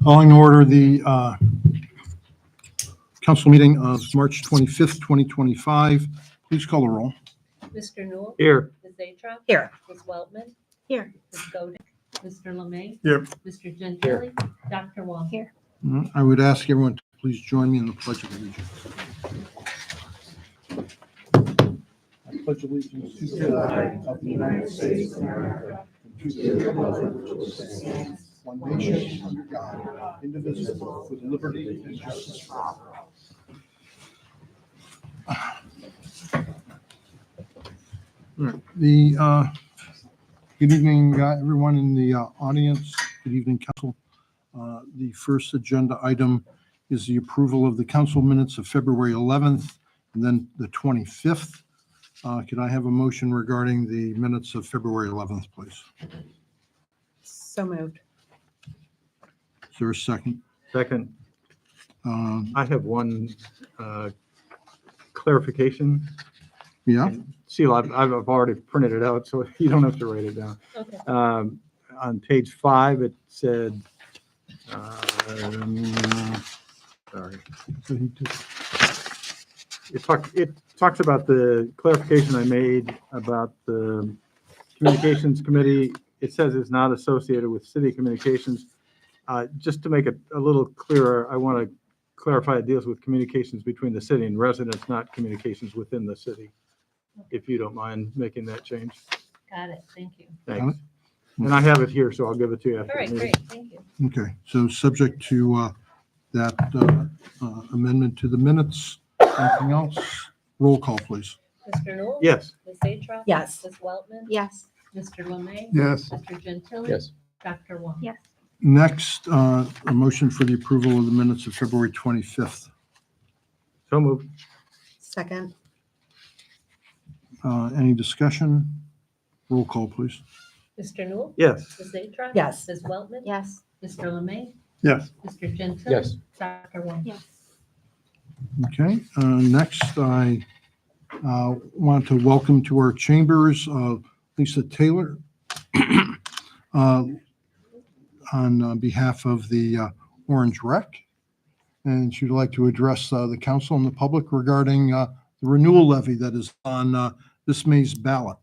Calling to order the council meeting of March 25th, 2025. Please call the roll. Mr. Newell? Here. Ms. Atrop? Here. Ms. Weltman? Here. Ms. Godin? Mr. Lemay? Here. Mr. Gentili? Dr. Wong? Here. I would ask everyone to please join me in the Pledge of Allegiance. I pledge allegiance to the flag of the United States of America and to the republic which stands one nation under God, indivisible, with liberty and justice for all. All right. Good evening, everyone in the audience. Good evening, council. The first agenda item is the approval of the council minutes of February 11th and then the 25th. Could I have a motion regarding the minutes of February 11th, please? So moved. Is there a second? Second, Um, I have one clarification. Yeah, And Sheila, I've already printed it out, so you don't have to write it down. Okay. On page 5, it said, sorry, so he did- it talks about the clarification I made about the communications committee. It says it's not associated with city communications. Just to make it a little clearer, I want to clarify it deals with communications between the city and residents, not communications within the city. If you don't mind making that change. Got it. Thank you. Thanks. And I have it here, so I'll give it to you All after right, the meeting. great. Thank you. Okay, so subject to that amendment to the minutes, anything else? Roll call, please. Mr. Newell? Yes. Ms. Atrop? Yes. Ms. Weltman? Yes. Mr. Lemay? Yes. Mr. Gentili? Yes. Dr. Wong? Yes. Next, a motion for the approval of the minutes of February 25th. So moved. Second. Any discussion? Roll call, please. Mr. Newell? Yes. Ms. Atrop? Yes. Ms. Weltman? Yes. Mr. Lemay? Yes. Mr. Gentili? Yes. Dr. Wong? Yes. Okay, next, I want to welcome to our chambers Lisa Taylor on behalf of the Orange Rec. And she'd like to address the council and the public regarding the renewal levy that is on this May's ballot.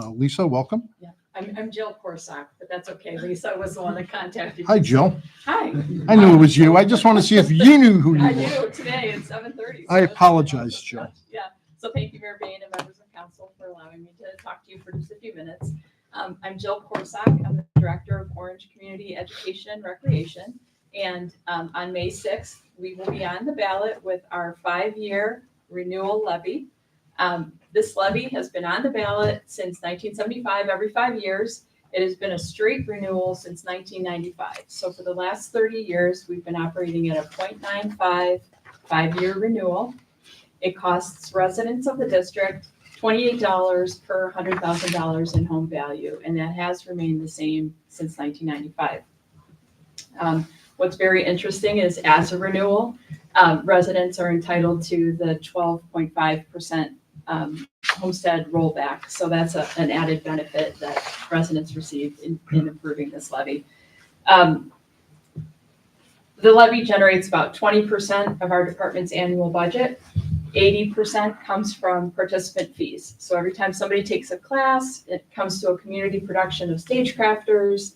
Lisa, welcome. I'm Jill Corsock, but that's okay. Lisa was the one that contacted you. Hi, Jill. Hi. I knew it was you. I just want to see if you knew who you I were. do today at 7:30. I apologize, Jill. Yeah, so thank you, Mayor Bain and members of council, for allowing me to talk to you for just a few minutes. I'm Jill Corsock. I'm the Director of Orange Community Education and Recreation. And on May 6th, we will be on the ballot with our 5-year renewal levy. This levy has been on the ballot since 1975, every 5 years. It has been a straight renewal since 1995. So for the last 30 years, we've been operating at a 0.95 5-year renewal. It costs residents of the district $28 per $100,000 in home value, and that has remained the same since 1995. What's very interesting is as a renewal, residents are entitled to the 12.5% homestead rollback. So that's an added benefit that residents receive in approving this levy. The levy generates about 20% of our department's annual budget. 80% comes from participant fees. So every time somebody takes a class, it comes to a community production of Stagecrafters,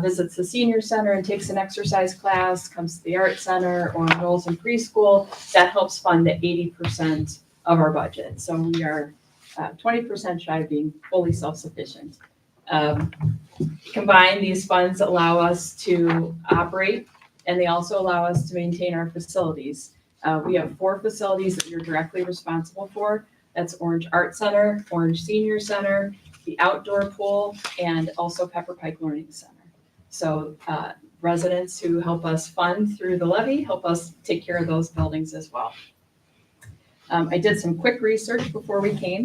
visits the senior center and takes an exercise class, comes to the art center or enrolls in preschool, that helps fund the 80% of our budget. So we are 20% shy of being fully self-sufficient. Combined, these funds allow us to operate, and they also allow us to maintain our facilities. We have 4 facilities that you're directly responsible for. That's Orange Art Center, Orange Senior Center, the outdoor pool, and also Pepper Pike Learning Center. So residents who help us fund through the levy help us take care of those buildings as well. I did some quick research before we came.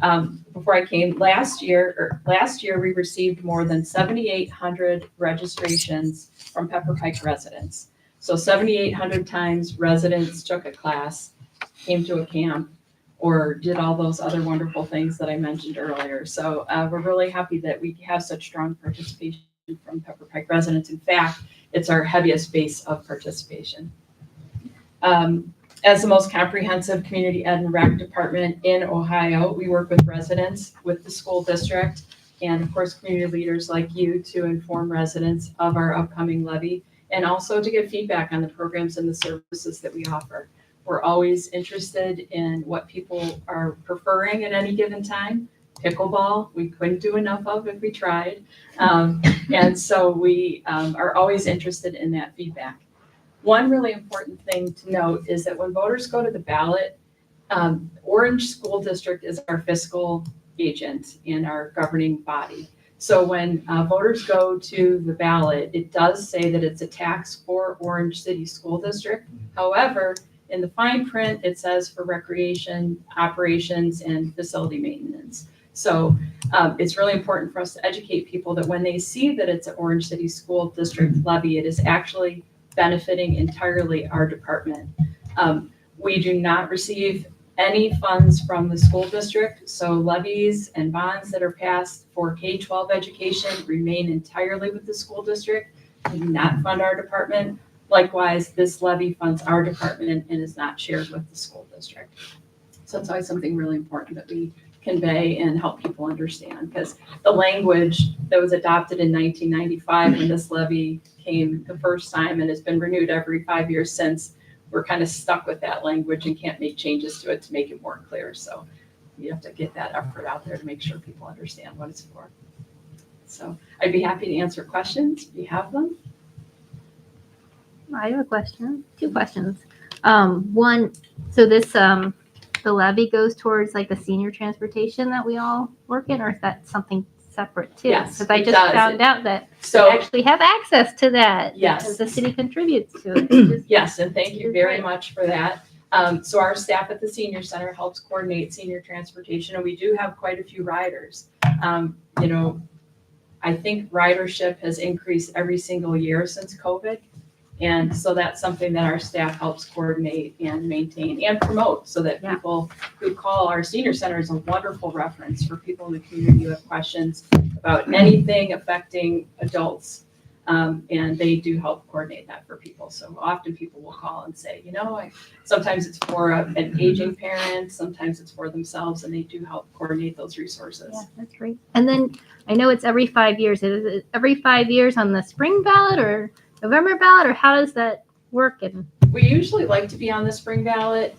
Last year we received more than 7,800 registrations from Pepper Pike residents. So 7,800 times residents took a class, came to a camp, or did all those other wonderful things that I mentioned earlier. So we're really happy that we have such strong participation from Pepper Pike residents. In fact, it's our heaviest base of participation. As the most comprehensive community ed and rec department in Ohio, we work with residents, with the school district, and of course, community leaders like you to inform residents of our upcoming levy and also to give feedback on the programs and the services that we offer. We're always interested in what people are preferring at any given time. Pickleball, we couldn't do enough of if we tried. And so we are always interested in that feedback. One really important thing to note is that when voters go to the ballot, Orange School District is our fiscal agent in our governing body. So when voters go to the ballot, it does say that it's a tax for Orange City School District. However, in the fine print, it says for recreation, operations, and facility maintenance. So it's really important for us to educate people that when they see that it's an Orange City School District levy, it is actually benefiting entirely our department. We do not receive any funds from the school district, so levies and bonds that are passed for K-12 education remain entirely with the school district and do not fund our department. Likewise, this levy funds our department and is not shared with the school district. So it's always something really important that we convey and help people understand, because the language that was adopted in 1995 when this levy came the first time and has been renewed every 5 years since, we're kind of stuck with that language and can't make changes to it to make it more clear. So you have to get that effort out there to make sure people understand what it's for. So I'd be happy to answer questions if you have them. I have a question, 2 questions. One, so this, the levy goes towards like the senior transportation that we all work in, or is that something separate too? Yes, Because I it just does. found out that we So actually have access to that. Yes. Because the city contributes to it. Just- yes, and thank you very Great. much for that. So our staff at the senior center helps coordinate senior transportation, and we do have quite a few riders. You know, I think ridership has increased every single year since COVID. And so that's something that our staff helps coordinate and maintain and promote, so that Yeah. people who call our senior center is a wonderful reference for people in the community who have questions about anything affecting adults. And they do help coordinate that for people. So often people will call and say, you know, sometimes it's for an aging parent, sometimes it's for themselves, and they do help coordinate those resources. Yeah, that's great. And then I know it's every 5 years. Is it every 5 years on the spring ballot or November ballot, or how does that work? And We usually like to be on the spring ballot.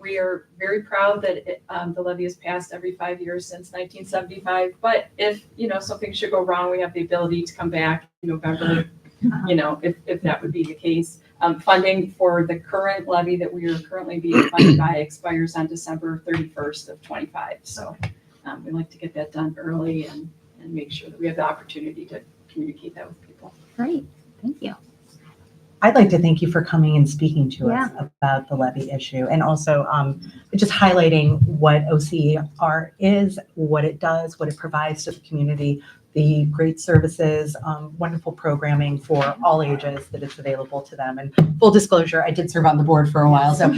We are very proud that the levy has passed every 5 years since 1975. But if, you know, something should go wrong, we have the ability to come back in November, you know, if that would be the case. Funding for the current levy that we are currently being funded by expires on December 31st of 25. So we like to get that done early and make sure that we have the opportunity to communicate that with people. great, thank you. I'd like to thank you for coming and speaking to us about the levy issue, and also just highlighting what OCR is, what it does, what it provides to the community, the great services, wonderful programming for all ages that it's available to them. And full disclosure, I did serve on the board for a while, so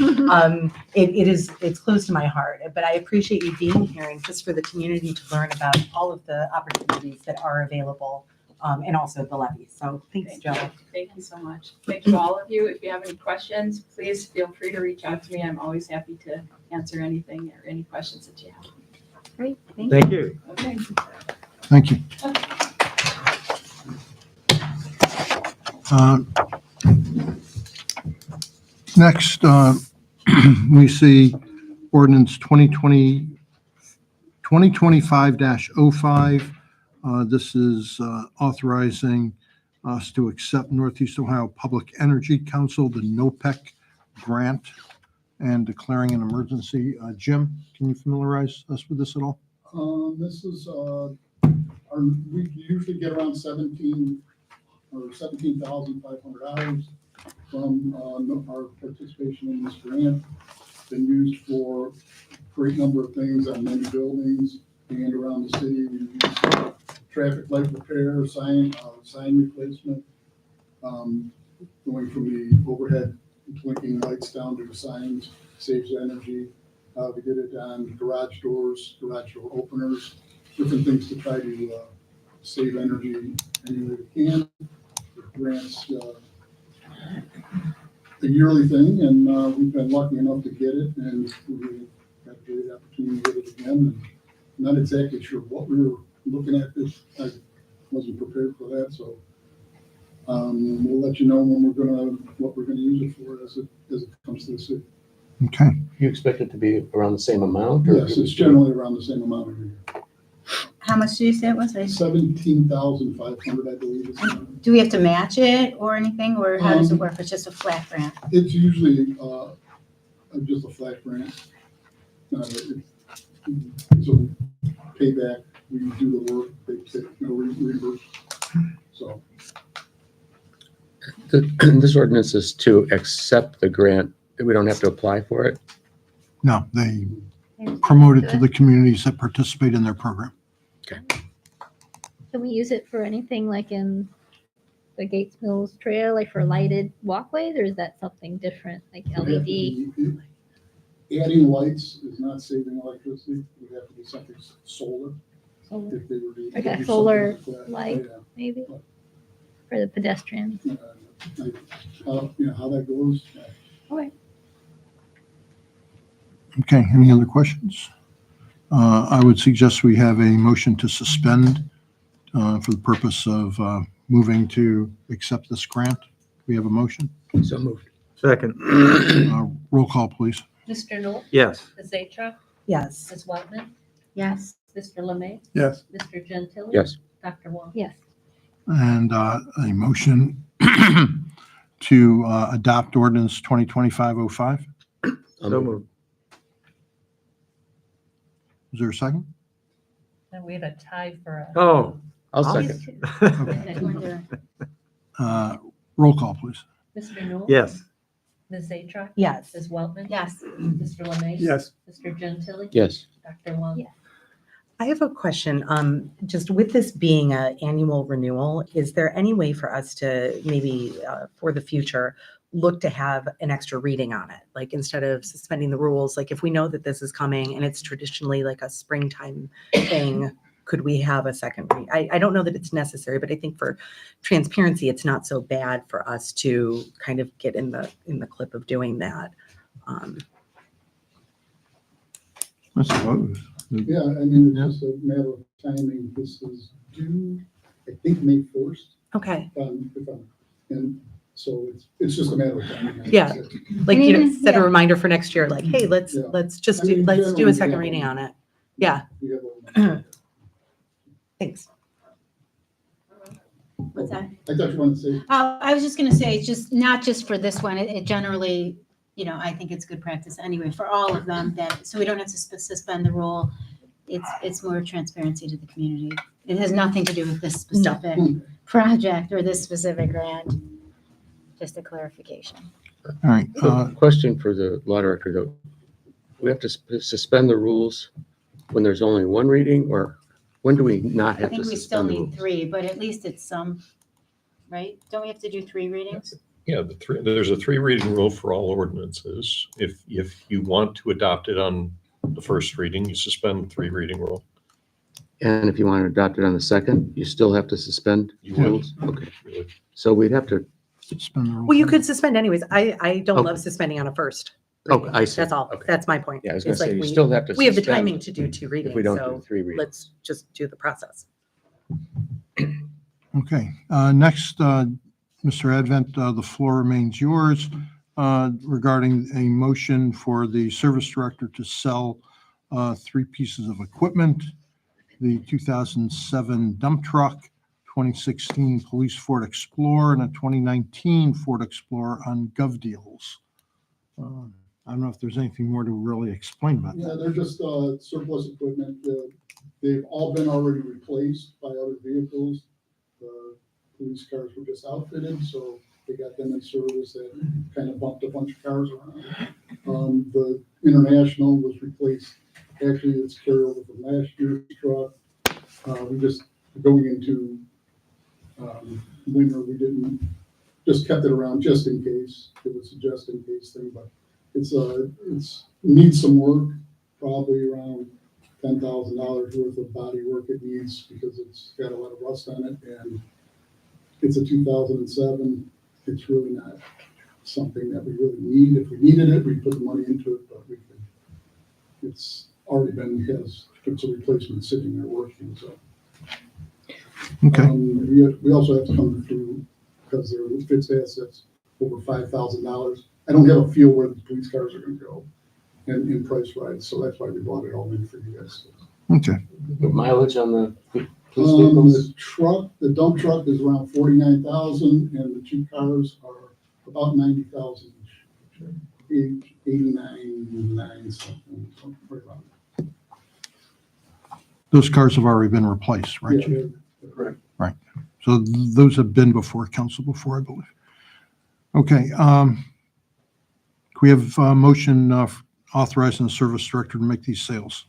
it's close to my heart. But I appreciate you being here and just for the community to learn about all of the opportunities that are available. And also the levy. So thanks, Joe. Thank you so much. Thank you, all of you. If you have any questions, please feel free to reach out to me. I'm always happy to answer anything or any questions that you have. Great, thank you. Thank you. Okay. Thank you. Next, we see ordinance 2025-05. This is authorizing us to accept Northeast Ohio Public Energy Council, the NOPEC grant, and declaring an emergency. Jim, can you familiarize us with this at all? This is, we usually get around 17,500 hours from our participation in this grant. Been used for a great number of things on many buildings and around the city. We use traffic light repair, sign replacement, going from the overhead blinking lights down to the signs, saves energy. We did it on garage doors, garage door openers, different things to try to save energy any way we can. The grants, a yearly thing, and we've been lucky enough to get it, and we got a great opportunity to get it again. And not exactly sure what we were looking at this. I wasn't prepared for that, so we'll let you know what we're gonna use it for as it comes to the city. Okay, You expect it to be around the same amount? Or Yes, it's generally around the same amount every year. How much did you say it was? 17,500, I believe. Do we have to match it or anything, or how does it work? It's just a flat grant? It's usually just a flat grant. It's a payback. We do the work, they take no reimbursement. So, This ordinance is to accept the grant. We don't have to apply for it. no, they promote it to the communities that participate in their program. Can we use it for anything like in the Gates Mills Trail, like for lighted walkways, or is that something different, like it would have to LED? be- adding lights is not saving electricity. It would have to be something solar Solar, if they were to. Like a do solar something like that. light? maybe, for the pedestrians? How that goes. Okay, any other questions? I would suggest we have a motion to suspend for the purpose of moving to accept this grant. We have a motion. So moved. Second, Roll call, please. Mr. Newell? yes. Ms. Atruk? Yes. Ms. Whitman? Yes. Mr. Lemay? Yes. Mr. Gentile? Yes. Dr. Wong? Yes. And a motion to adopt ordinance 2025-05. So moved. Is there a second? And we had a tie for a. Oh. I'll I'll- second. Roll call, please. Mr. Newell? Yes. Ms. Atruk? Yes. Ms. Whitman? Yes. Mr. Lemay? Yes. Mr. Gentile? Yes. Dr. Wong? Yes. I have a question. Just with this being an annual renewal, is there any way for us to maybe for the future look to have an extra reading on it? Like instead of suspending the rules, like if we know that this is coming and it's traditionally like a springtime thing, could we have a second read? I don't know that it's necessary, but I think for transparency, it's not so bad for us to kind of get in the clip of doing that. I suppose. Yeah, I mean, it's just a matter of timing. This is due, I think, May 1st. Okay. And so it's just a matter of timing. Yeah. Like, And you know, even- set a yeah. reminder for next year, like, hey, let's Yeah. just I mean, let's do generally, a second yeah. reading on it. Yeah. We have Thanks. What's that? I thought you wanted to say, I was just gonna say, it's just, not just for this one, it generally, I think it's good practice anyway, for all of them, that, so we don't have to suspend the rule. It's more transparency to the community. It has nothing to do with this specific project or this specific grant, just a clarification. All right. So, question for the law director, though. We have to suspend the rules when there's only one reading, or when do we not I have to think we still suspend the need rules? 3, but at least it's some, right? Don't we have to do 3 readings? Yeah, there's a 3 reading rule for all ordinances. If you want to adopt it on the first reading, you suspend the 3 reading rule. And if you want to adopt it on the second, you still have to suspend You would. rules? Okay, You would. so we'd have to, Suspend the rules. Well, you could suspend anyways. I don't Okay. love suspending on a first. oh, reading. I see. That's all. Okay. That's my point. Yeah, I was gonna It's like say, you we- still have to We have the suspend timing to do 2 readings, if we don't do so 3 readings. let's just do the process. Okay, next, Mr. Advent, the floor remains yours regarding a motion for the service director to sell 3 pieces of equipment, the 2007 dump truck, 2016 police Ford Explorer, and a 2019 Ford Explorer on GovDeals. I don't know if there's anything more to really explain about yeah, that. they're just surplus equipment. They've all been already replaced by other vehicles. The police cars were just outfitted, so they got them in service. That kind of bumped a bunch of cars around. The International was replaced. Actually, it's carryover from last year's truck. We just, going into winter, we didn't, just kept it around just in case. It was a just in case thing, but it's needs some work, probably around $10,000 worth of body work it needs because it's got a lot of rust on it, and it's a 2007. It's really not something that we really need. If we needed it, we'd put the money into it, but it's already it's a replacement sitting there working, so. Okay, We also have to come through, because they're fixed assets, over $5,000. I don't have a feel where the police cars are gonna go and in price wise, so that's why we bought it all in for you guys. okay. The mileage on the police vehicles? The dump truck is around 49,000, and the two cars are about 90,000 each. 89, something right around. Those cars have already been replaced, right? Yeah, Chief? correct. So those have been before council before, I believe. Okay, can we have a motion authorizing the service director to make these sales?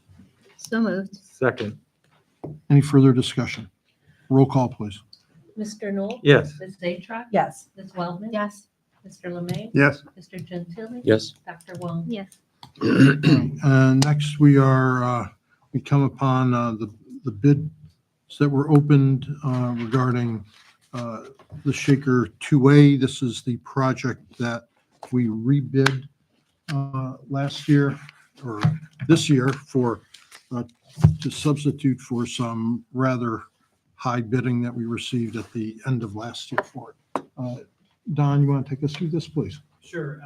So moved. Second. Any further discussion? Roll call, please. Mr. Knoll? Yes. Ms. Zatron? Yes. Ms. Wellman? Yes. Mr. Lemay? Yes. Mr. Gentili? Yes. Dr. Wong? Yes. Next, we come upon the bids that were opened regarding the Shaker 2A. This is the project that we rebid last year or this year for to substitute for some rather high bidding that we received at the end of last year for it. Don, you want to take us through this, please? Sure.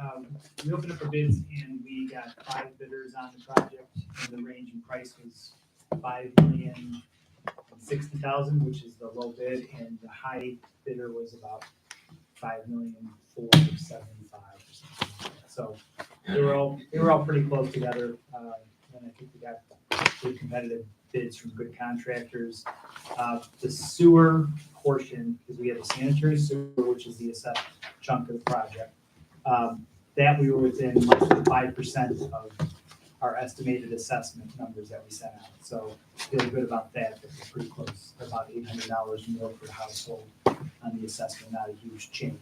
We opened up for bids and we got 5 bidders on the project. And the range in price was $5,060,000, which is the low bid, and the high bidder was about $5,475,000 or something like that. So they were all pretty close together. And I think we got good competitive bids from good contractors. The sewer portion, because we have a sanitary sewer, which is the assessed chunk of the project, that we were within less than 5% of our estimated assessment numbers that we sent out. So feel good about that. That was pretty close, about $800 more per household on the assessment, not a huge change.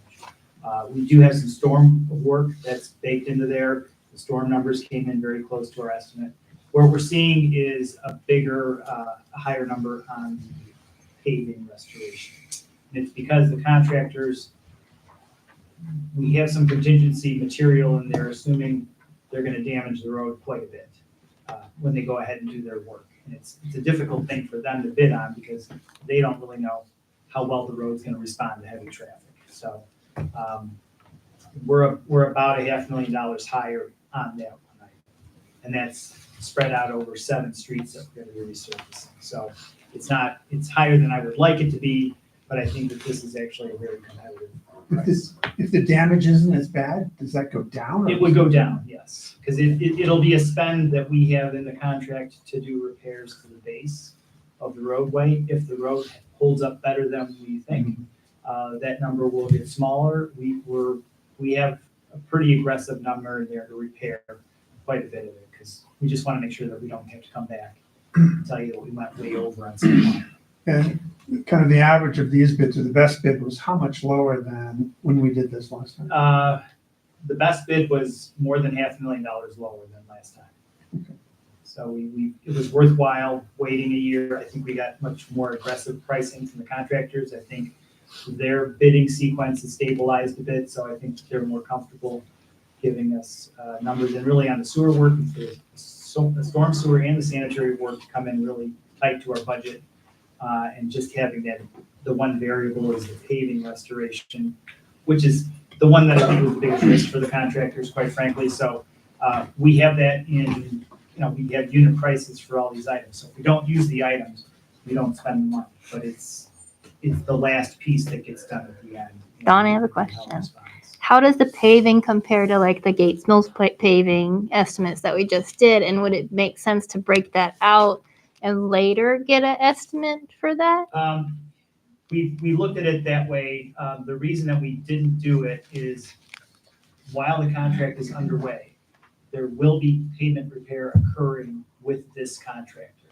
We do have some storm work that's baked into there. The storm numbers came in very close to our estimate. What we're seeing is a bigger, a higher number on paving restoration. And it's because the contractors, we have some contingency material and they're assuming they're going to damage the road quite a bit when they go ahead and do their work. And it's a difficult thing for them to bid on because they don't really know how well the road's going to respond to heavy traffic. So we're about $500,000 higher on that one. And that's spread out over 7 streets that we're going to be resurfacing. So it's higher than I would like it to be, but I think that this is actually a very competitive price. If the damage isn't as bad, does that go down? It would go down, yes, because it'll be a spend that we have in the contract to do repairs to the base of the roadway. If the road holds up better than we think, that number will get smaller. We have a pretty aggressive number in there to repair quite a bit of it, because we just want to make sure that we don't have to come back and tell you that we went way over on something. And kind of the average of these bids, or the best bid was how much lower than when we did this last time? The best bid was more than $500,000 lower than last time. Okay. So it was worthwhile waiting a year. I think we got much more aggressive pricing from the contractors. I think their bidding sequence has stabilized a bit, so I think they're more comfortable giving us numbers. And really on the sewer work, the storm sewer and the sanitary work come in really tight to our budget. And just having that, the one variable is the paving restoration, which is the one that I think was the biggest risk for the contractors, quite frankly. So we have that in, we have unit prices for all these items. So if we don't use the items, we don't spend the money. But it's the last piece that gets done at the end. Don, I have a question. How does the paving compare to like the Gates Mills paving estimates that we just did? And would it make sense to break that out and later get an estimate for that? We looked at it that way. The reason that we didn't do it is while the contract is underway, there will be pavement repair occurring with this contractor.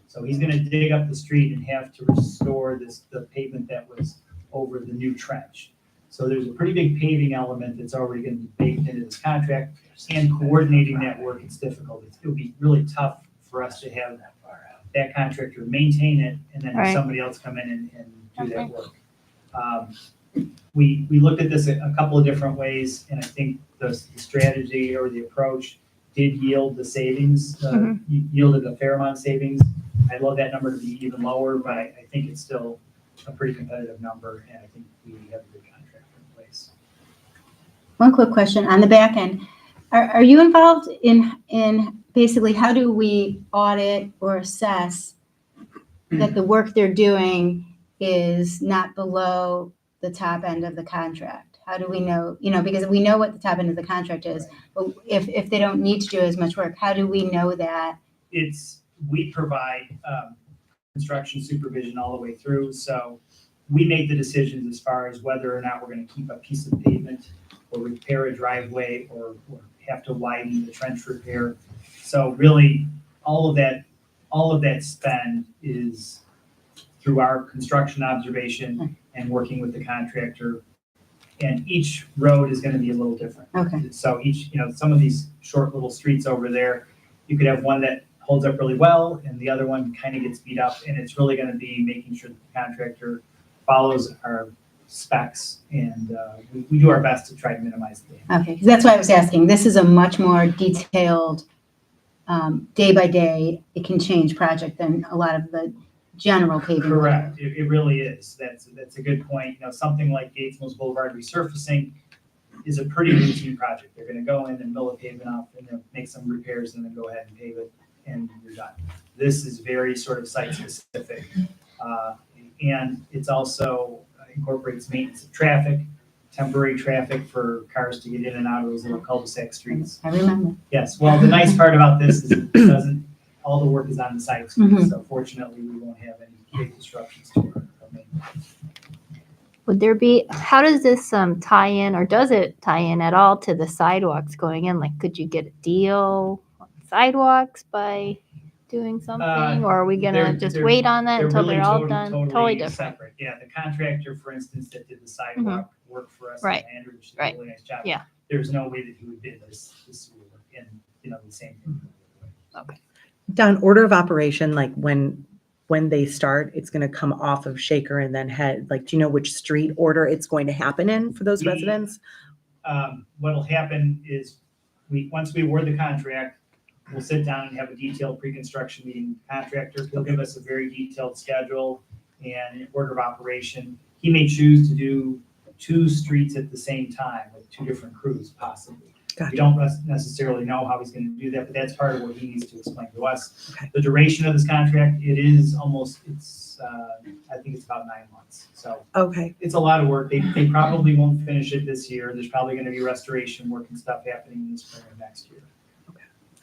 So he's going to dig up the street and have to restore the pavement that was over the new trench. So there's a pretty big paving element that's already going to be baked into this contract, and coordinating that work is difficult. It would be really tough for us to have that contractor maintain it and then have Right. somebody else come in and do that Okay. work. We looked at this a couple of different ways, and I think the strategy or the approach did yield the savings, yielded a fair amount of savings. I'd love that number to be even lower, but I think it's still a pretty competitive number, and I think we have a good contract in place. One quick question on the back end. Are you involved in basically how do we audit or assess that the work they're doing is not below the top end of the contract? How do we know, because we know what the top end of the contract is, but if they don't need to do as much work, how do we know that? We provide construction supervision all the way through, so we make the decisions as far as whether or not we're gonna keep a piece of pavement or repair a driveway or have to widen the trench repair. So really, all of that spend is through our construction observation and working with the contractor. And each road is gonna be a little different. Okay. So some of these short little streets over there, you could have one that holds up really well and the other one kind of gets beat up. And it's really gonna be making sure that the contractor follows our specs, and we do our best to try to minimize the damage. Okay, 'cause that's why I was asking. This is a much more detailed, day by day, it can change project than a lot of the general paving. Correct, it really is. That's a good point. Something like Gates Mills Boulevard resurfacing is a pretty routine project. They're gonna go in and mill the pavement up and then make some repairs and then go ahead and pave it and you're done. This is very sort of site specific. And it's also incorporates maintenance of traffic, temporary traffic for cars to get in and out of those little cul-de-sac streets. I remember. Yes, well, the nice part about this is it doesn't, all the work is on the site, so fortunately, we won't have any big disruptions to our maintenance. Would there be, how does this tie in, or does it tie in at all to the sidewalks going in? Like, could you get a deal on sidewalks by doing something? Or are we gonna just they're- wait on that until really they're all done? Totally different. Separate. Yeah, the contractor, for instance, that did the sidewalk work for us, Right. Andrew, which did Right. a really nice job. Yeah. There's no way that he would bid this sewer work, and, the same thing. Don, order of operation, like when they start, it's going to come off of Shaker and then head, like, do you know which street order it's going to happen in for those We- residents? What'll happen is once we award the contract, we'll sit down and have a detailed pre-construction meeting with the contractor. He'll give us a very detailed schedule and an order of operation. He may choose to do 2 streets at the same time with 2 different crews possibly. Gotcha. We don't necessarily know how he's gonna do that, but that's part of what he needs to explain to us. Okay. The duration of this contract, I think it's about 9 months. So Okay, it's a lot of work. They probably won't finish it this year. There's probably gonna be restoration work and stuff happening in the spring of next year.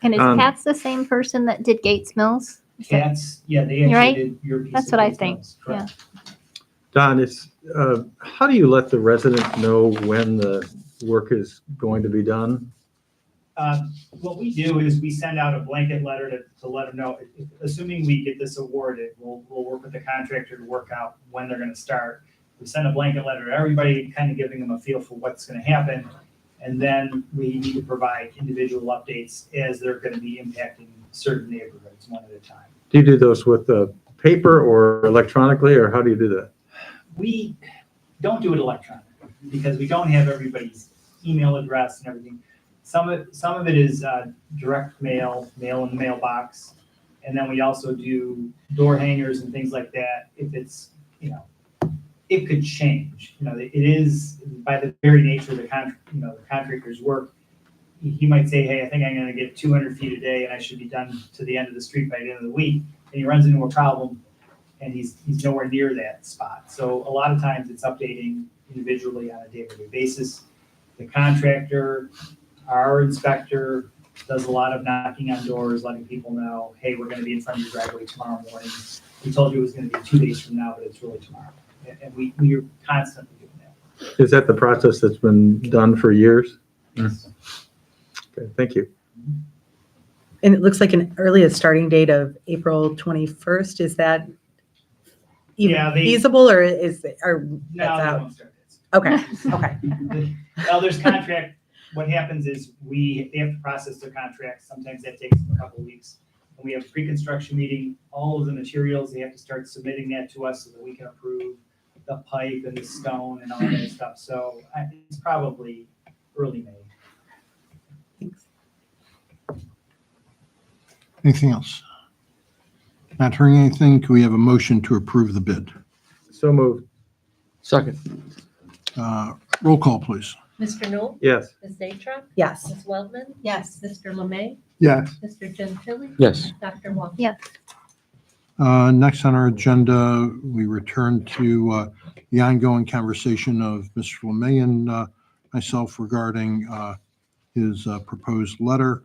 And is Um, Katz the same person that did Gates Mills? Is that- Cats, yeah, they You're right. actually did your piece. That's of what I Gates think, Mills, correct. Don, how do you let the residents know when the work is going to be done? What we do is we send out a blanket letter to let them know, assuming we get this awarded, we'll work with the contractor to work out when they're gonna start. We send a blanket letter to everybody, kind of giving them a feel for what's gonna happen. And then we need to provide individual updates as they're gonna be impacting certain neighborhoods one at a time. Do you do those with paper or electronically, or how do you do that? We don't do it electronically because we don't have everybody's email address and everything. Some of it is direct mail in the mailbox. And then we also do door hangers and things like that. If it's, it could change. It is by the very nature of the contractor's work. He might say, hey, I think I'm going to get 200 feet a day and I should be done to the end of the street by the end of the week. And he runs into a problem and he's nowhere near that spot. So a lot of times it's updating individually on a day-to-day basis. The contractor, our inspector, does a lot of knocking on doors, letting people know, hey, we're going to be in front of your driveway tomorrow morning. We told you it was going to be 2 days from now, but it's really tomorrow. And we are constantly doing that. Is that the process that's been done for years? Yes. Okay, thank you. and it looks like an earliest starting date of April 21st. Is that even Yeah, feasible, or is, or No, that's they out? won't start this. Okay, okay. Well, there's contract, what happens is they have to process their contract. Sometimes that takes them a couple of weeks. and we have a pre-construction meeting, all of the materials, they have to start submitting that to us so that we can approve the pipe and the stone and all that stuff. So it's probably early May. Anything else? Not hearing anything, can we have a motion to approve the bid? So moved. Second. Roll call, please. Mr. Knoll? Yes. Ms. Atruk? Yes. Ms. Wellman? Yes. Mr. Lemay? Yes. Mr. Gentili? Yes. Dr. Walker? Yes. Next on our agenda, we return to the ongoing conversation of Mr. Lemay and myself regarding his proposed letter.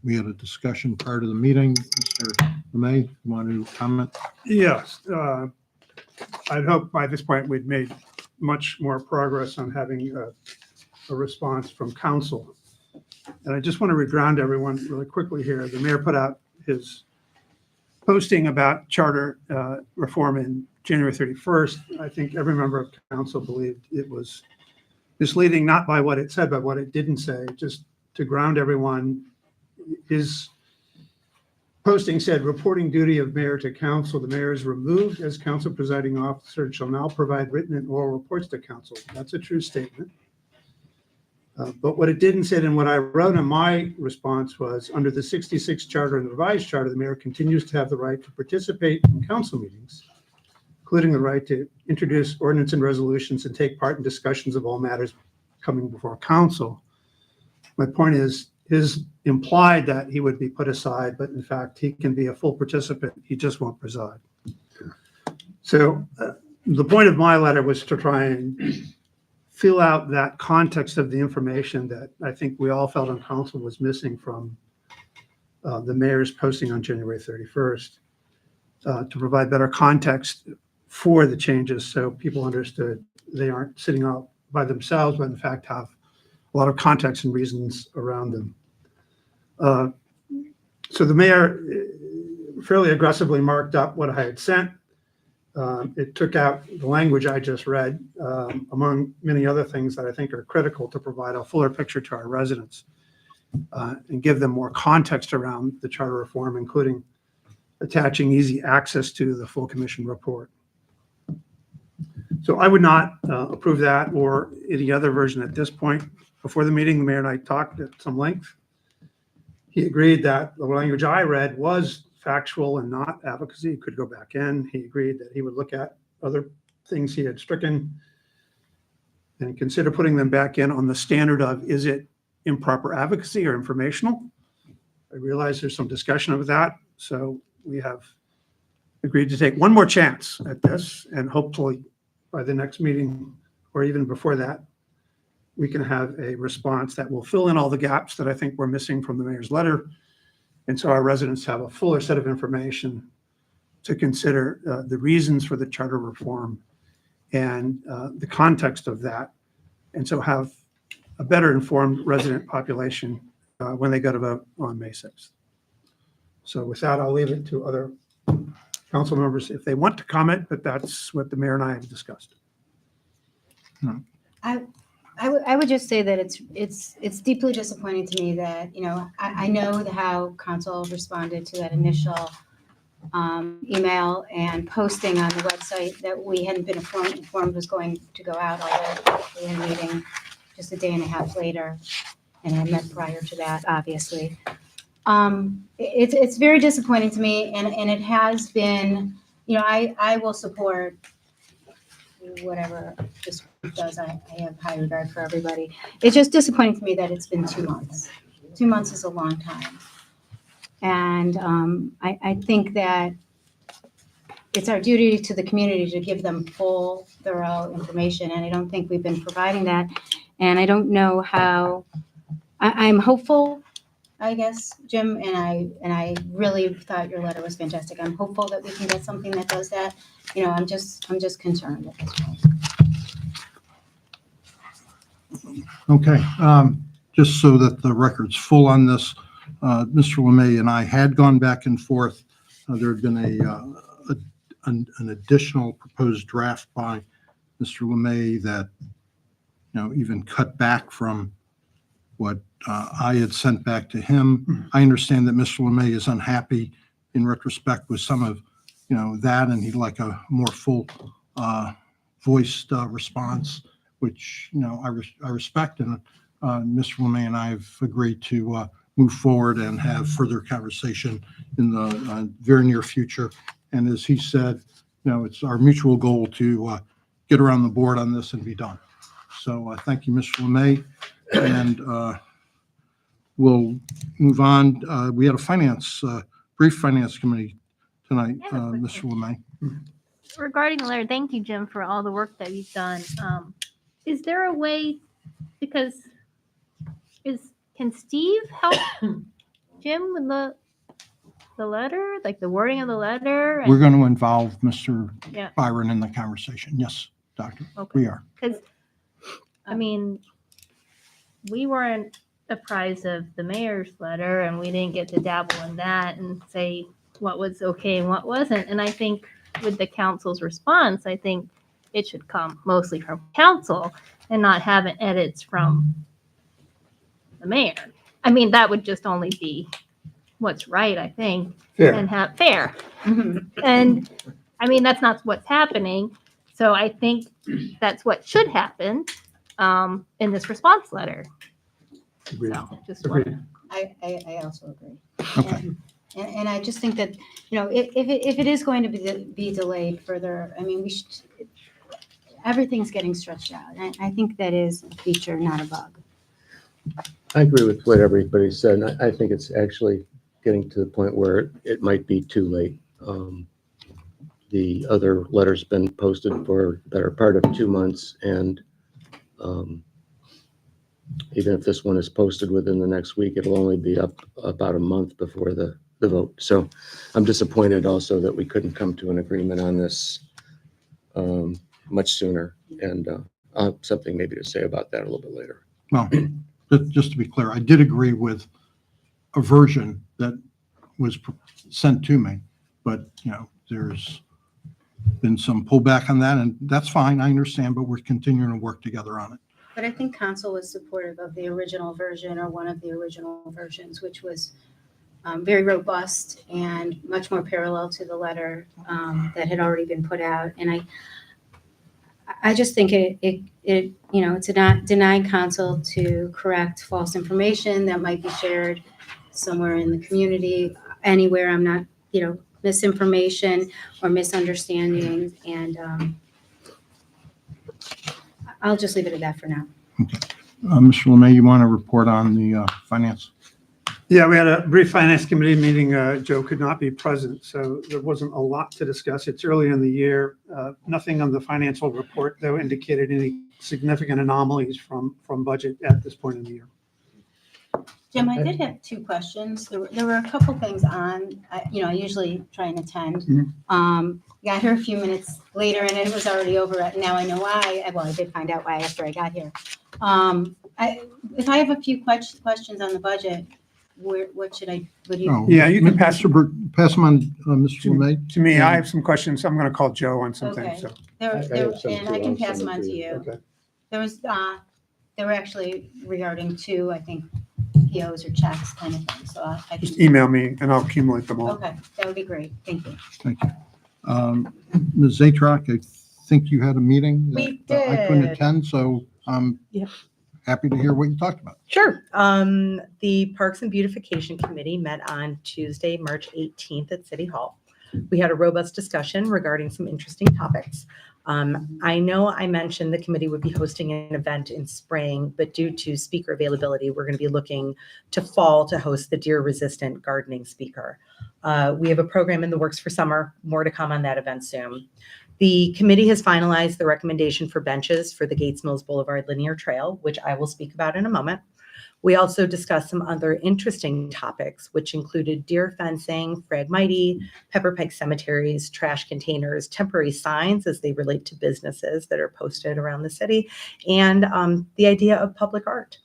We had a discussion prior to the meeting. Mr. Lemay, you want to comment? Yes, I'd hope by this point we'd made much more progress on having a response from council. And I just want to reground everyone really quickly here. The mayor put out his posting about charter reform in January 31st. I think every member of council believed it was misleading, not by what it said, but what it didn't say. Just to ground everyone, his posting said, reporting duty of mayor to council. The mayor is removed as council presiding officer and shall now provide written and oral reports to council. That's a true statement. But what it didn't say, and what I wrote in my response was, under the 66 charter and the revised charter, the mayor continues to have the right to participate in council meetings, including the right to introduce ordinance and resolutions and take part in discussions of all matters coming before council. My point is, his implied that he would be put aside, but in fact, he can be a full participant. He just won't preside. So the point of my letter was to try and fill out that context of the information that I think we all felt on council was missing from the mayor's posting on January 31st, to provide better context for the changes so people understood they aren't sitting out by themselves, but in fact have a lot of context and reasons around them. So the mayor fairly aggressively marked up what I had sent. It took out the language I just read, among many other things that I think are critical to provide a fuller picture to our residents and give them more context around the charter reform, including attaching easy access to the full commission report. So I would not approve that or any other version at this point. Before the meeting, the mayor and I talked at some length. He agreed that the language I read was factual and not advocacy. He could go back in. He agreed that he would look at other things he had stricken and consider putting them back in on the standard of, is it improper advocacy or informational? I realize there's some discussion of that. So we have agreed to take one more chance at this, and hopefully by the next meeting or even before that, we can have a response that will fill in all the gaps that I think were missing from the mayor's letter. And so our residents have a fuller set of information to consider the reasons for the charter reform and the context of that. And so have a better informed resident population when they go to vote on May 6th. So with that, I'll leave it to other council members if they want to comment, but that's what the mayor and I have discussed. I would just say that it's deeply disappointing to me that, you know, I know how council responded to that initial email and posting on the website that we hadn't been informed was going to go out, although we had a meeting just a day and a half later and had met prior to that, obviously. It's very disappointing to me, and it has been, you know, I will support whatever this group does. I have high regard for everybody. It's just disappointing to me that it's been 2 months. 2 months is a long time. And I think that it's our duty to the community to give them full, thorough information, and I don't think we've been providing that. And I don't know how, I'm hopeful, I guess, Jim, and I really thought your letter was fantastic. I'm hopeful that we can get something that does that. You know, I'm just concerned at this point. Okay, just so that the record's full on this, Mr. Lemay and I had gone back and forth. There had been an additional proposed draft by Mr. Lemay that, you know, even cut back from what I had sent back to him. I understand that Mr. Lemay is unhappy in retrospect with some of, that, and he'd like a more full voiced response, which, I respect. And Mr. Lemay and I have agreed to move forward and have further conversation in the very near future. And as he said, it's our mutual goal to get around the board on this and be done. So thank you, Mr. Lemay. And we'll move on. We had a brief finance committee tonight, I have a quick Mr. Lemay. Regarding the letter, thank you, Jim, for all the work that you've done. Is there a way, because can Steve help Jim with the letter, like the wording of the letter? We're going to involve Mr. Yeah. Byron in the conversation. Yes, Doctor, Okay. we are. Because, I mean, we weren't apprised of the mayor's letter, and we didn't get to dabble in that and say what was okay and what wasn't. And I think with the council's response, I think it should come mostly from council and not having edits from the mayor. I mean, that would just only be what's right, I think, Fair. and have fair. And I mean, that's not what's happening. So I think that's what should happen in this response letter. Agreed. So just Agreed. wanna- I also agree. Okay. And I just think that, if it is going to be delayed further, I mean, everything's getting stretched out. And I think that is a feature, not a bug. I agree with what everybody said, and I think it's actually getting to the point where it might be too late. The other letter's been posted for the better part of 2 months, and even if this one is posted within the next week, it'll only be up about a month before the vote. So I'm disappointed also that we couldn't come to an agreement on this much sooner, and I'll have something maybe to say about that a little bit later. Well, just to be clear, I did agree with a version that was sent to me, but, there's been some pullback on that, and that's fine. I understand, but we're continuing to work together on it. But I think council was supportive of the original version, or one of the original versions, which was very robust and much more parallel to the letter that had already been put out. And I just think it's not denying council to correct false information that might be shared somewhere in the community, anywhere. I'm not, misinformation or misunderstandings. And I'll just leave it at that for now. Mr. Lemay, you want to report on the finance? Yeah, we had a brief finance committee meeting. Joe could not be present, so there wasn't a lot to discuss. It's early in the year. Nothing on the financial report, though, indicated any significant anomalies from budget at this point in the year. Jim, I did have two questions. There were a couple things on, I usually try and attend. Got here a few minutes later and it was already over. Now I know why. Well, I did find out why after I got here. If I have a few questions on the budget, what do you? Oh, Yeah, you can pass pass them on, Mr. Lemay. to me. I have some questions. I'm going to call Joe on something, Okay. so. And I can pass them on to you. Okay. There were actually regarding two, I think, POs or checks kind of thing. So I Just can, email me and I'll accumulate them all. okay, that would be great. Thank you. Thank you. Ms. Zatrok, I think you had a meeting. We that I couldn't did. attend, so I'm Yep. happy to hear what you talked about. Sure. The Parks and Beautification Committee met on Tuesday, March 18th at City Hall. We had a robust discussion regarding some interesting topics. I know I mentioned the committee would be hosting an event in spring, but due to speaker availability, we're going to be looking to fall to host the deer-resistant gardening speaker. We have a program in the works for summer. More to come on that event soon. The committee has finalized the recommendation for benches for the Gates Mills Boulevard Linear Trail, which I will speak about in a moment. We also discussed some other interesting topics, which included deer fencing, Phragmite, Pepper Pike cemeteries, trash containers, temporary signs as they relate to businesses that are posted around the city, and the idea of public art.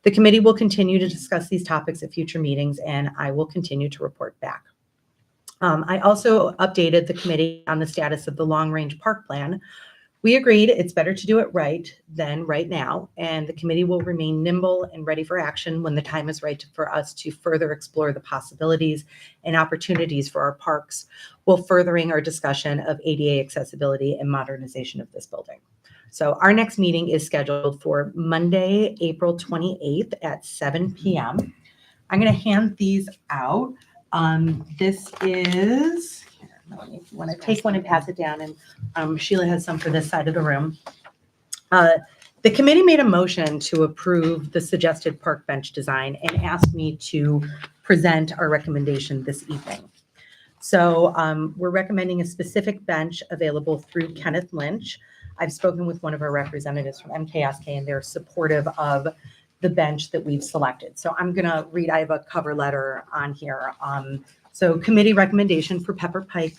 The committee will continue to discuss these topics at future meetings, and I will continue to report back. I also updated the committee on the status of the long-range park plan, We agreed it's better to do it right than right now, and the committee will remain nimble and ready for action when the time is right for us to further explore the possibilities and opportunities for our parks while furthering our discussion of ADA accessibility and modernization of this building. So our next meeting is scheduled for Monday, April 28th at 7 p.m. I'm going to hand these out. This is, if you want to take one and pass it down, and Sheila has some for this side of the room. The committee made a motion to approve the suggested park bench design and asked me to present our recommendation this evening. So we're recommending a specific bench available through Kenneth Lynch. I've spoken with one of our representatives from MKSK, and they're supportive of the bench that we've selected. So I'm going to read, I have a cover letter on here. So committee recommendation for Pepper Pike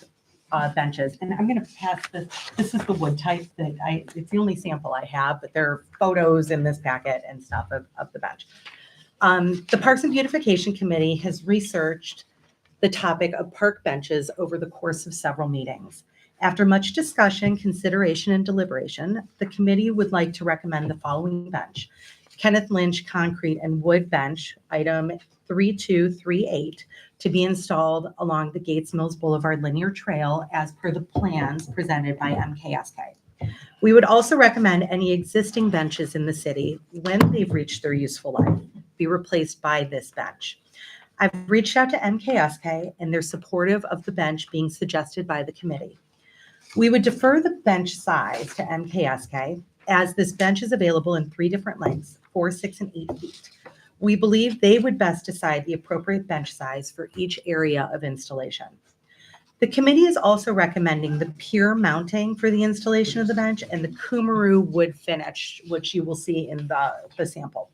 benches. And I'm going to pass this. This is the wood type that it's the only sample I have, but there are photos in this packet and stuff of the bench. The Parks and Beautification Committee has researched the topic of park benches over the course of several meetings. After much discussion, consideration, and deliberation, the committee would like to recommend the following bench: Kenneth Lynch concrete and wood bench, item 3238, to be installed along the Gates Mills Boulevard linear trail as per the plans presented by MKSK. We would also recommend any existing benches in the city, when they've reached their useful life, be replaced by this bench. I've reached out to MKSK, and they're supportive of the bench being suggested by the committee. We would defer the bench size to MKSK, as this bench is available in 3 different lengths, 4, 6, and 8 feet. We believe they would best decide the appropriate bench size for each area of installation. The committee is also recommending the pier mounting for the installation of the bench and the Kumaru wood finish, which you will see in the sample.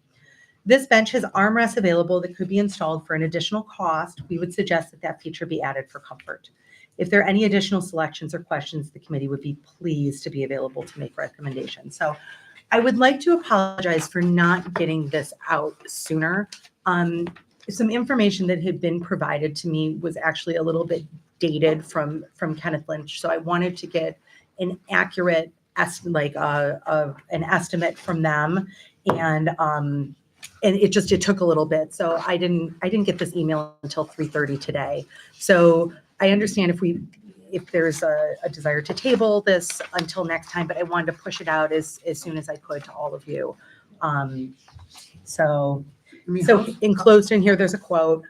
This bench has armrests available that could be installed for an additional cost. We would suggest that that feature be added for comfort. If there are any additional selections or questions, the committee would be pleased to be available to make recommendations. So I would like to apologize for not getting this out sooner. Some information that had been provided to me was actually a little bit dated from Kenneth Lynch. So I wanted to get an accurate an estimate from them. And it took a little bit. So I didn't get this email until 3:30 today. So I understand if there's a desire to table this until next time, but I wanted to push it out as soon as I could to all of you. So enclosed in here, there's a quote.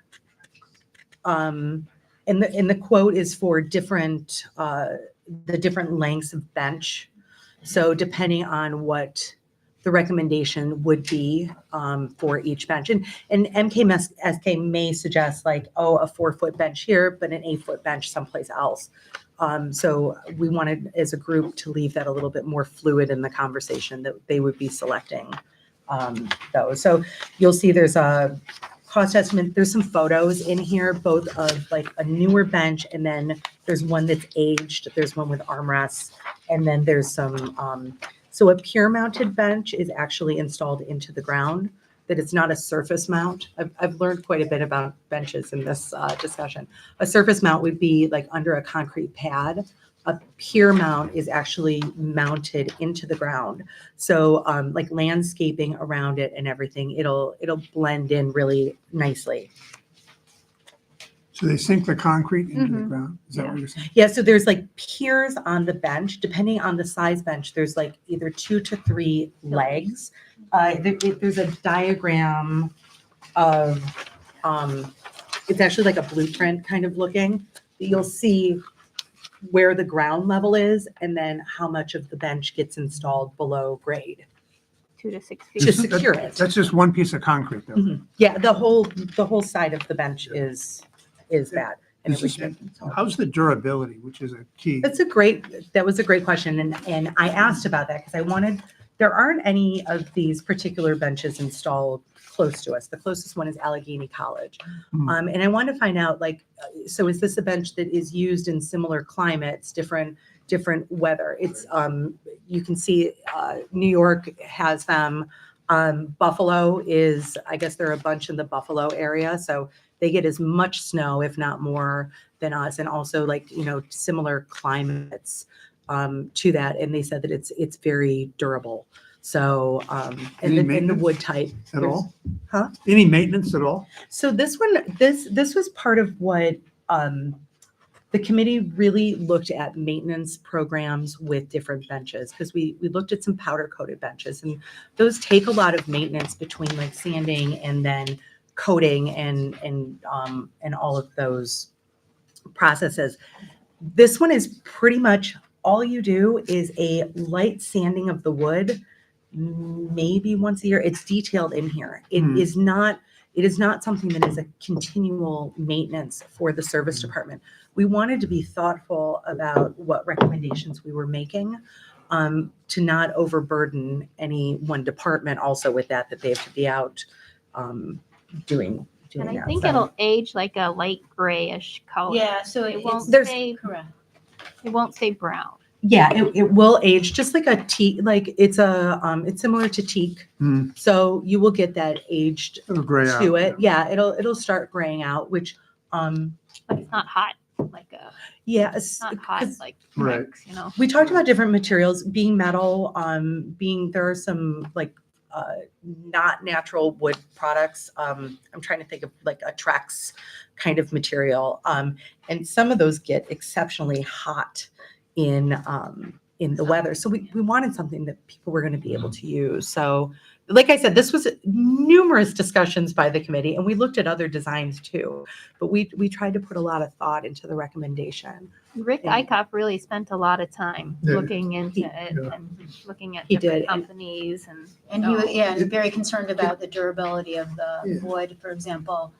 And the quote is for different, the different lengths of bench. So depending on what the recommendation would be for each bench. And MKSK may suggest a 4-foot bench here, but an 8-foot bench someplace else. So we wanted as a group to leave that a little bit more fluid in the conversation that they would be selecting those. So you'll see there's a cost estimate. There's some photos in here, both of a newer bench, and then there's one that's aged. There's one with armrests, and then there's some, so a pier mounted bench is actually installed into the ground, that it's not a surface mount. I've learned quite a bit about benches in this discussion. A surface mount would be under a concrete pad. A pier mount is actually mounted into the ground. So landscaping around it and everything, it'll blend in really nicely. So they sink the concrete into the ground? Is that what you're saying? Yeah, so there's piers on the bench. Depending on the size bench, there's either 2 to 3 legs. There's a diagram of, it's actually a blueprint kind of looking. You'll see where the ground level is and then how much of the bench gets installed below grade 2 to 6 feet. to secure it. That's just one piece of concrete, though. Mhm. Yeah, the whole side of the bench is that. And it was How's the durability, which is a key? that was a great question. And I asked about that because there aren't any of these particular benches installed close to us. The closest one is Allegheny College. And I wanted to find out, so is this a bench that is used in similar climates, different weather? It's, you can see New York has them. Buffalo is, I guess there are a bunch in the Buffalo area. So they get as much snow, if not more, than us. And also similar climates. to that, and they said that it's very durable. So, Any and the maintenance wood type. At all? Huh? Any maintenance at all? So this one, this was part of what the committee really looked at maintenance programs with different benches, because we looked at some powder coated benches, and those take a lot of maintenance between like sanding and then coating and all of those processes. This one is pretty much all you do is a light sanding of the wood, maybe once a year. It's detailed in here. It is not something that is a continual maintenance for the service department. We wanted to be thoughtful about what recommendations we were making, to not overburden any one department also with that they have to be out doing And I that. think So- it'll age like a light grayish color. Yeah, so It won't There's- stay, correct. it won't stay brown. Yeah, it will age just like a teak, like it's similar to teak. Hmm. So you will get that aged It'll gray out. to it. Yeah, it'll start graying out, which, But it's not hot, like yeah, it's not hot 'cause like Right. bricks, you know. we talked about different materials, being metal, there are some like not natural wood products. I'm trying to think of like a Trex kind of material. And some of those get exceptionally hot in the weather. So we wanted something that people were going to be able to use. So like I said, this was numerous discussions by the committee, and we looked at other designs too, but we tried to put a lot of thought into the recommendation. Rick Yeah. Ikoff really spent a lot of time Yeah. looking into He- it yeah. and looking at He different did, and- companies and. And he was, yeah, and very concerned about the durability of the wood, for example.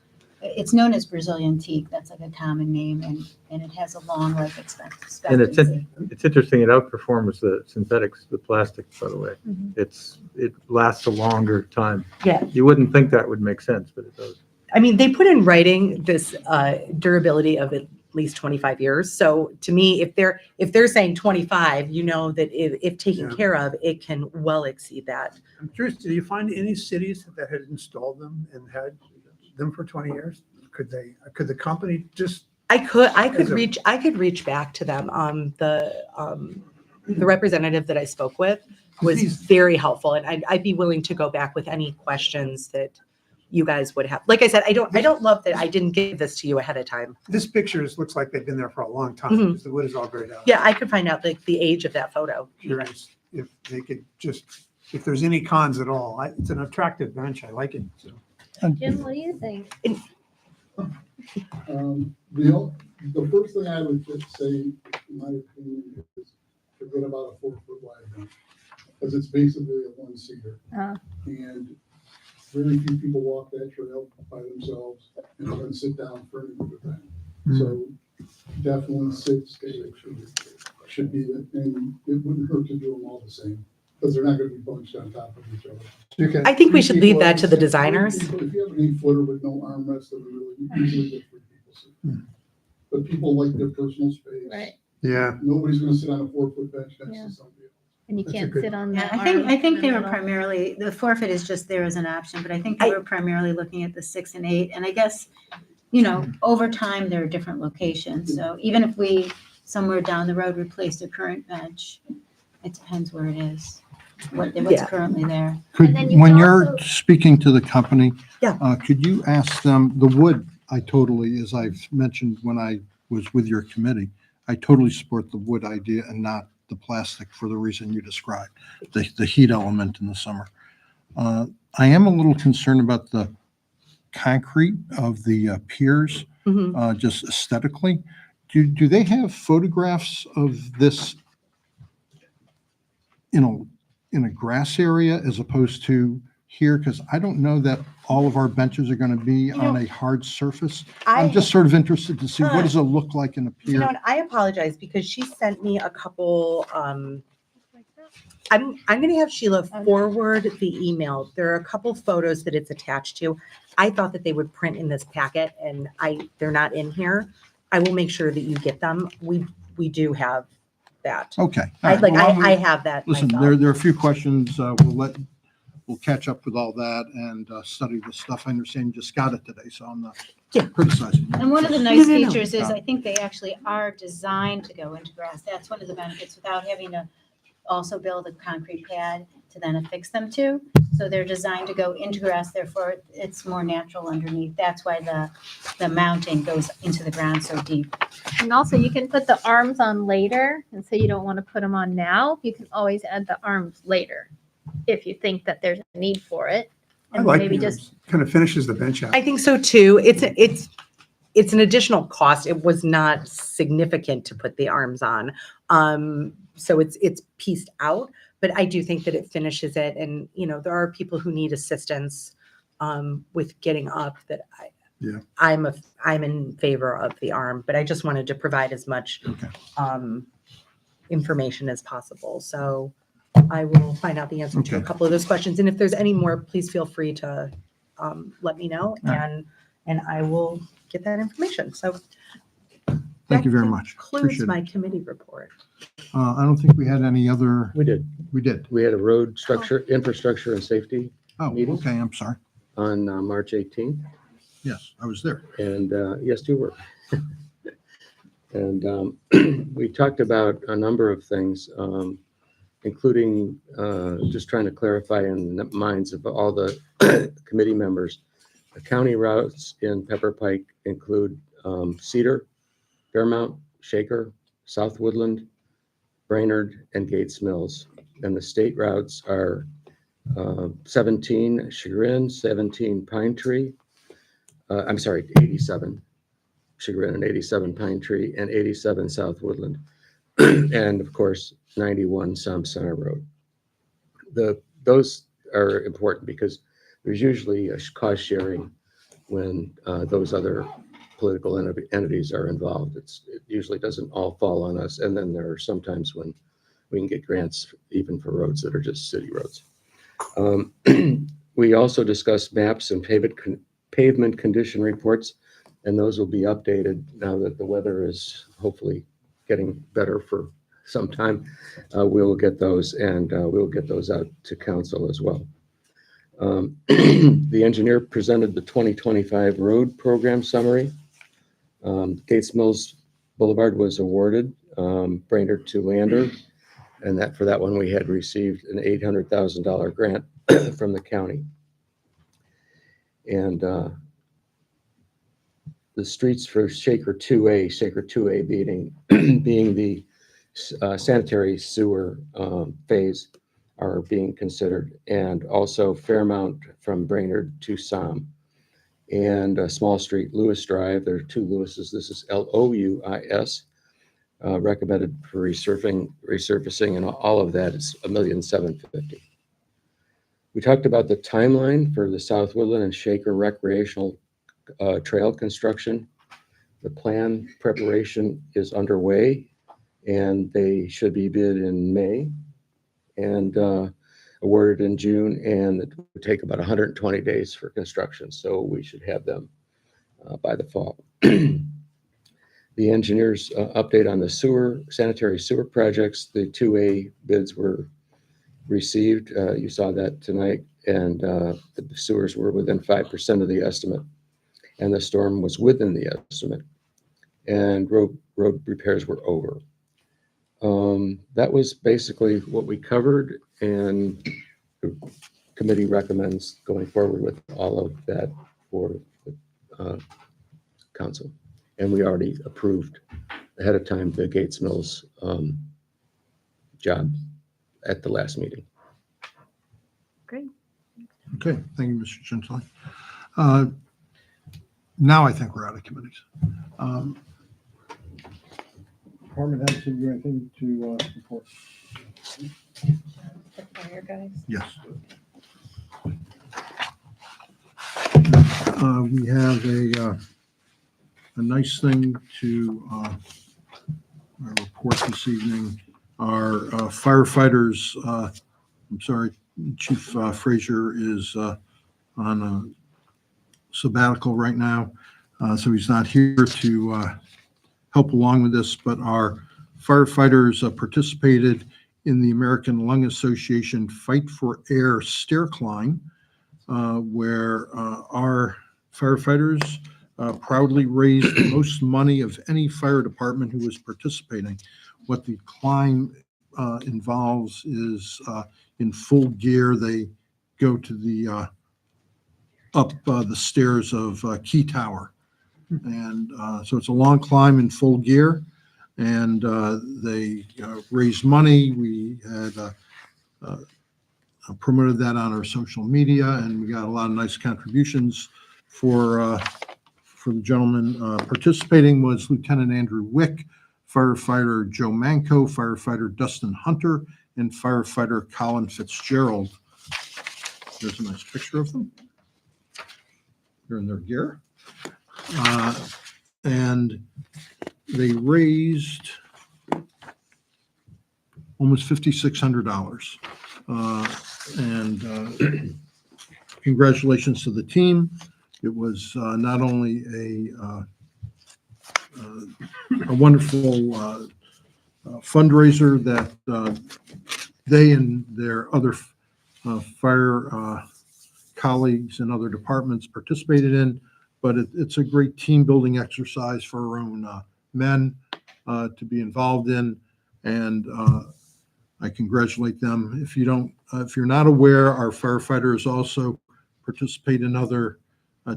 It's known as Brazilian teak, that's like a common name, and it has a long life And expectancy. it's interesting, it outperforms the synthetics, the plastic, by the way. Mhm. It lasts a longer time. Yeah. You wouldn't think that would make sense, but it does. I mean, they put in writing this durability of at least 25 years. So to me, if they're saying 25, you know that if taken Yeah. care of, it can well exceed that. I'm curious, did you find any cities that had installed them and had them for 20 years? Could the company just, I could As a- reach back to them. The representative that I spoke with was These- very helpful, and I'd be willing to go back with any questions that you guys would have. Like I said, I don't love that I didn't give this to you ahead of time. this picture looks like they've been there for a long time, Mhm. because the wood is all grayed out. Yeah, I could find out like the age of that photo. Curious if they could just, if there's any cons at all. It's an attractive bench, I like it, so. Jim, what do you think? The first thing I would just say, in my opinion, is forget about a 4-foot wide bench. Because it's basically a one-seater. And very few people walk that trail by themselves and then sit down for any of the time. So definitely 6 to 8 should be, and it wouldn't hurt to do them all the same. Because they're not gonna be bunched on top of each other. I think we should leave that to the If designers. you have an 8-footer with no armrest, then really easily get 3 people sitting. But people like their personal space. Right. Yeah. Nobody's gonna sit on a 4-foot bench next Yeah. to somebody else. And you That's a can't good- sit on the Yeah, arm I think in they the were middle. primarily, the forfeit is just there as an option, but I think they were primarily looking at the 6 and 8. And I guess, over time, there are different locations. So even if we, somewhere down the road, replace the current bench, it depends where it is, what's Yeah. currently there. Could, And then you when can you're also- speaking to the company, Yeah. Could you ask them, the wood, I totally, as I've mentioned when I was with your committee, I totally support the wood idea and not the plastic for the reason you described, the heat element in the summer. I am a little concerned about the concrete of the piers, Mhm. just aesthetically. Do they have photographs of this in a grass area as opposed to here? Because I don't know that all of our benches are going to be on a hard surface. I'm just sort of interested to see what does it look like in a You know pier? what? I apologize because she sent me a couple, I'm going to have Sheila forward the email. There are a couple photos that it's attached to. I thought that they would print in this packet and they're not in here. I will make sure that you get them. We do have that. Okay. all I right. Well, I have that Listen, myself. there are a few questions. We'll catch up with all that and study the stuff. I understand you just got it today, so I'm not criticizing. And one of the nice No, no, no. features is I think they actually are designed to go into grass. That's one of the benefits without having to also build a concrete pad to then affix them to. So they're designed to go into grass, therefore it's more natural underneath. That's why the mounting goes into the ground so deep. And also you can put the arms on later, and so you don't want to put them on now. You can always add the arms later if you think that there's a need for it. I And like maybe the just, kind of finishes the bench out. I think so too. It's an additional cost. It was not significant to put the arms on. So it's pieced out, but I do think that it finishes it. And, you know, there are people who need assistance with getting up that Yeah. I'm in favor of the arm, but I just wanted to provide as much Okay. information as possible. So I will find out the answer to a Okay. couple of those questions. And if there's any more, please feel free to let me know, All right. and I will get that information. So Thank you very much. concludes Appreciate my it. committee report. I don't think we had any other, We did. we did. We had a road structure, infrastructure and safety Oh, Meeting? okay, I'm sorry. on March 18th. Yes, I was there. And yes, you were. And we talked about a number of things, including just trying to clarify in the minds of all the committee members. The county routes in Pepper Pike include Cedar, Fairmount, Shaker, South Woodland, Brainerd, and Gates Mills. And the state routes are 17 Chagrin, 17 Pine Tree, 87 Chagrin and 87 Pine Tree and 87 South Woodland. And of course, 91 Som Center Road. Those are important because there's usually a cost sharing when those other political entities are involved. It usually doesn't all fall on us. And then there are sometimes when we can get grants even for roads that are just city roads. We also discussed maps and pavement condition reports, and those will be updated now that the weather is hopefully getting better for some time. We will get those, and we'll get those out to council as well. The engineer presented the 2025 road program summary. Gates Mills Boulevard was awarded, Brainerd to Lander, and for that one we had received an $800,000 grant from the county. And the streets for Shaker 2A being the sanitary sewer phase are being considered, and also Fairmount from Brainerd to Som. And Small Street, Lewis Drive, there are two Lewises, this is Louis, recommended for resurfacing, and all of that is $1,750,000. We talked about the timeline for the South Woodland and Shaker recreational trail construction. The plan preparation is underway, and they should be bid in May and awarded in June, and it would take about 120 days for construction, so we should have them by the fall. The engineers update on the sanitary sewer projects. The 2A bids were received. You saw that tonight, and the sewers were within 5% of the estimate, and the storm was within the estimate, and road repairs were over. That was basically what we covered, and the committee recommends going forward with all of that for the council. And we already approved ahead of time the Gates Mills job at the last meeting. great. Okay, thank you, Mr. Gentile. Now I think we're out of committees. Department heads, have you anything to report? The fire guys. Yes. We have a nice thing to report this evening. Our firefighters, I'm sorry, Chief Frazier is on a sabbatical right now, so he's not here to help along with this, but our firefighters participated in the American Lung Association Fight for Air stair climb, where our firefighters proudly raised the most money of any fire department who was participating. What the climb involves is in full gear. They go to the up the stairs of Key Tower. And so it's a long climb in full gear. And they raised money. We had promoted that on our social media, and we got a lot of nice contributions. For the gentleman participating was Lieutenant Andrew Wick, firefighter Joe Manco, firefighter Dustin Hunter, and firefighter Colin Fitzgerald. There's a nice picture of them. They're in their gear. And they raised almost $5,600. And congratulations to the team. It was not only a wonderful fundraiser that they and their other fire colleagues and other departments participated in, but it's a great team building exercise for our own men to be involved in, and I congratulate them. If you're not aware, our firefighters also participate in other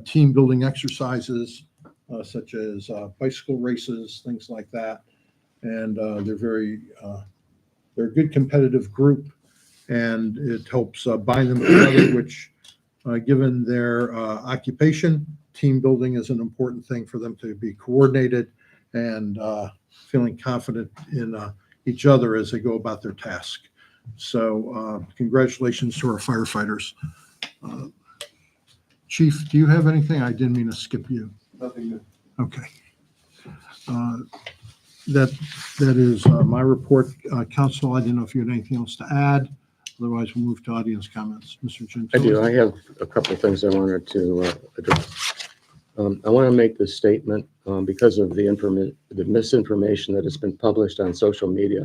team building exercises such as bicycle races, things like that, and they're a good competitive group, and it helps bind them together, which given their occupation, team building is an important thing for them to be coordinated and feeling confident in each other as they go about their task. So congratulations to our firefighters. Chief, do you have anything? I didn't mean to skip you. Nothing new. Okay. That is my report. Council, I didn't know if you had anything else to add. Otherwise, we'll move to audience comments. Mr. Gentile. I do. I have a couple of things I wanted to address. I want to make this statement because of the misinformation that has been published on social media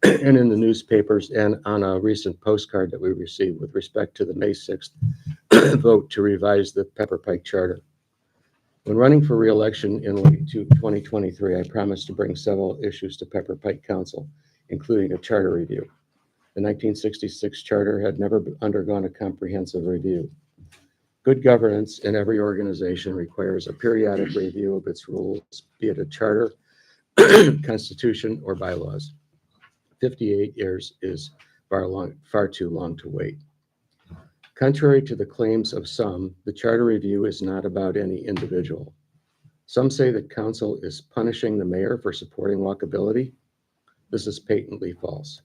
and in the newspapers and on a recent postcard that we received with respect to the May 6th vote to revise the Pepper Pike Charter. When running for re-election in late 2023, I promised to bring several issues to Pepper Pike Council, including a charter review. The 1966 charter had never undergone a comprehensive review. Good governance in every organization requires a periodic review of its rules, be it a charter, constitution, or bylaws. 58 years is far too long to wait. Contrary to the claims of some, the charter review is not about any individual. Some say that council is punishing the mayor for supporting walkability. This is patently false.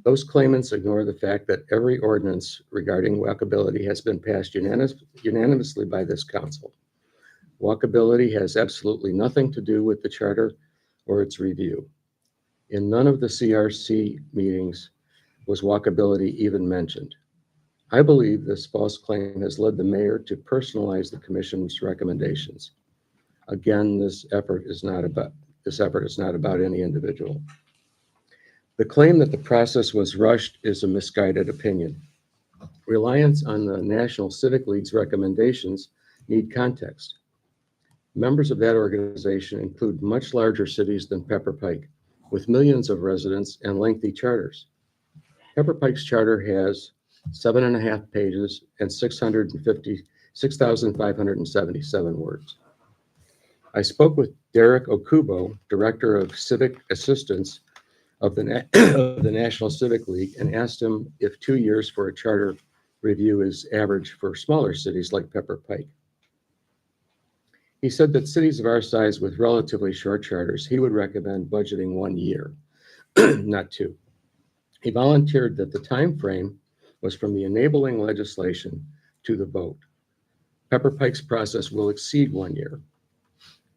Those claimants ignore the fact that every ordinance regarding walkability has been passed unanimously by this council. Walkability has absolutely nothing to do with the charter or its review. In none of the CRC meetings was walkability even mentioned. I believe this false claim has led the mayor to personalize the commission's recommendations. Again, this effort is not about any individual. The claim that the process was rushed is a misguided opinion. Reliance on the National Civic League's recommendations need context. Members of that organization include much larger cities than Pepper Pike, with millions of residents and lengthy charters. Pepper Pike's charter has 7.5 pages and 6,577 words. I spoke with Derek Okubo, Director of Civic Assistance of the National Civic League, and asked him if 2 years for a charter review is average for smaller cities like Pepper Pike. He said that cities of our size with relatively short charters, he would recommend budgeting 1 year, not 2. He volunteered that the time frame was from the enabling legislation to the vote. Pepper Pike's process will exceed 1 year.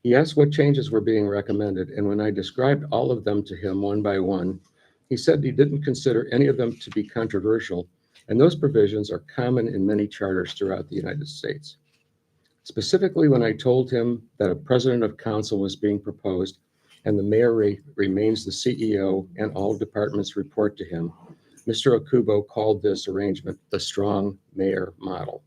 He asked what changes were being recommended, and when I described all of them to him one by one, he said he didn't consider any of them to be controversial, and those provisions are common in many charters throughout the United States. Specifically, when I told him that a president of council was being proposed and the mayor remains the CEO and all departments report to him, Mr. Okubo called this arrangement the strong mayor model.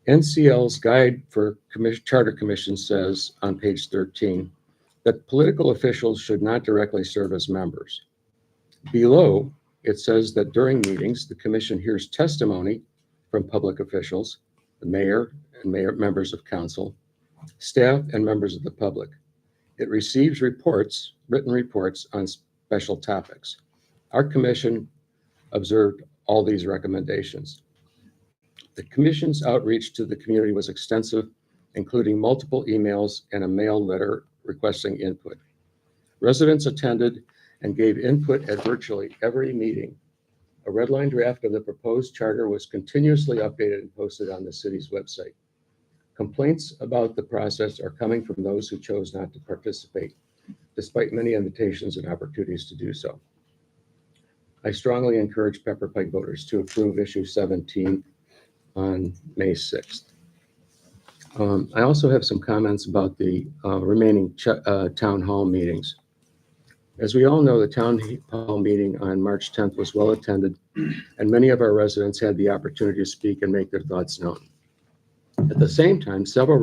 NCL's guide for charter commissions says on page 13 that political officials should not directly serve as members. Below, it says that during meetings, the commission hears testimony from public officials, the mayor and members of council, staff, and members of the public. It receives reports, written reports on special topics. Our commission observed all these recommendations. The commission's outreach to the community was extensive, including multiple emails and a mail letter requesting input. Residents attended and gave input at virtually every meeting. A red line draft of the proposed charter was continuously updated and posted on the city's website. Complaints about the process are coming from those who chose not to participate, despite many invitations and opportunities to do so. I strongly encourage Pepper Pike voters to approve issue 17 on May 6th. I also have some comments about the remaining town hall meetings. As we all know, the town hall meeting on March 10th was well attended, and many of our residents had the opportunity to speak and make their thoughts known. At the same time, several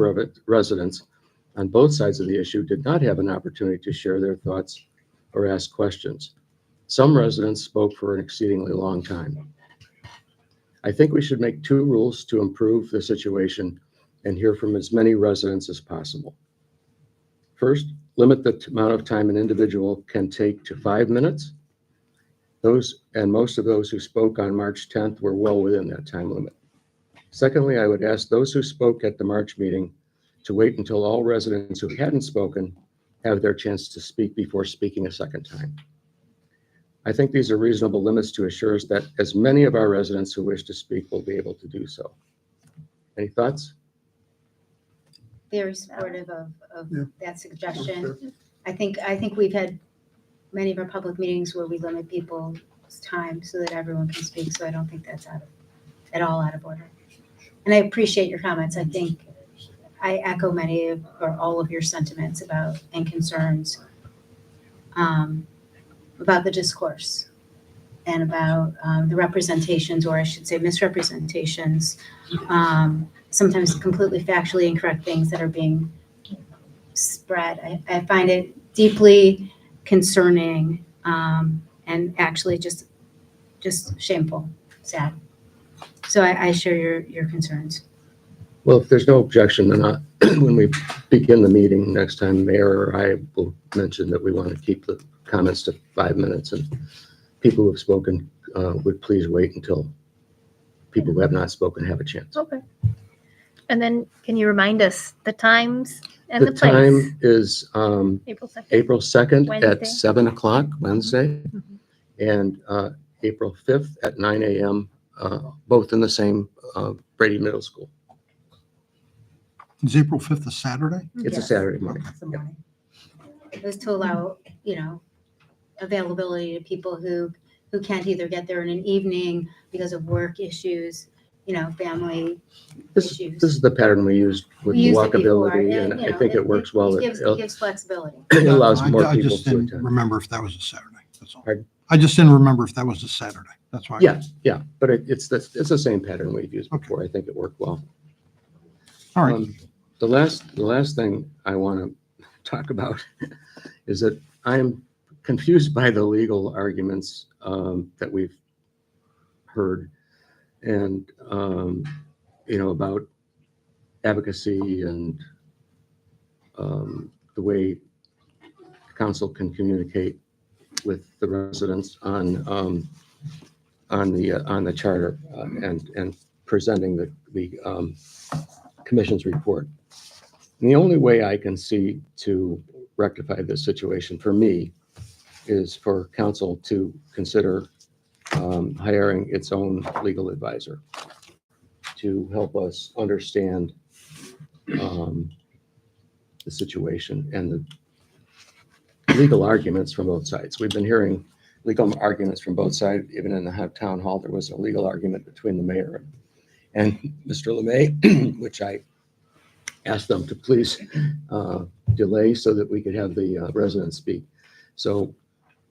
residents on both sides of the issue did not have an opportunity to share their thoughts or ask questions. Some residents spoke for an exceedingly long time. I think we should make 2 rules to improve the situation and hear from as many residents as possible. First, limit the amount of time an individual can take to 5 minutes. Most of those who spoke on March 10th were well within that time limit. Secondly, I would ask those who spoke at the March meeting to wait until all residents who hadn't spoken have their chance to speak before speaking a second time. I think these are reasonable limits to assure us that as many of our residents who wish to speak will be able to do so. Any thoughts? Very supportive of Yeah. that suggestion. I think we've had many of our public meetings where we limit people's time so that everyone can speak, so I don't think that's at all out of order. And I appreciate your comments. I think I echo many of, or all of your sentiments about, and concerns about the discourse and about the representations, or I should say misrepresentations, sometimes completely factually incorrect things that are being spread. I find it deeply concerning and actually just shameful, sad. So I share your concerns. Well, if there's no objection, then when we begin the meeting next time, Mayor or I will mention that we want to keep the comments to 5 minutes, and people who have spoken would please wait until people who have not spoken have a chance. Okay. And then can you remind us the times and the place? time is April 2nd. April 2nd Wednesday. at 7 o'clock, Wednesday, and April 5th at 9 a.m., both in the same Brady Middle School. Is April 5th a Saturday? It's a Yes. Saturday morning. It's the morning. It was to allow, availability to people who can't either get there in an evening because of work issues, family This issues. is the pattern we used with We used it before, walkability, and I think it works well. It gives flexibility. It allows I- more I people just to didn't attend. remember if that was a Saturday, that's all. Pardon? I just didn't remember if that was a Saturday, that's why. Yeah, but it's the same pattern we've used Okay. before. I think it worked well. All right, The last thing I want to talk about is that I am confused by the legal arguments that we've heard, and about advocacy and the way council can communicate with the residents on the charter and presenting the commission's report. And the only way I can see to rectify this situation for me is for council to consider hiring its own legal advisor to help us understand the situation and the legal arguments from both sides. We've been hearing legal arguments from both sides. Even in the town hall, there was a legal argument between the mayor and Mr. LeMay, which I asked them to please delay so that we could have the residents speak. So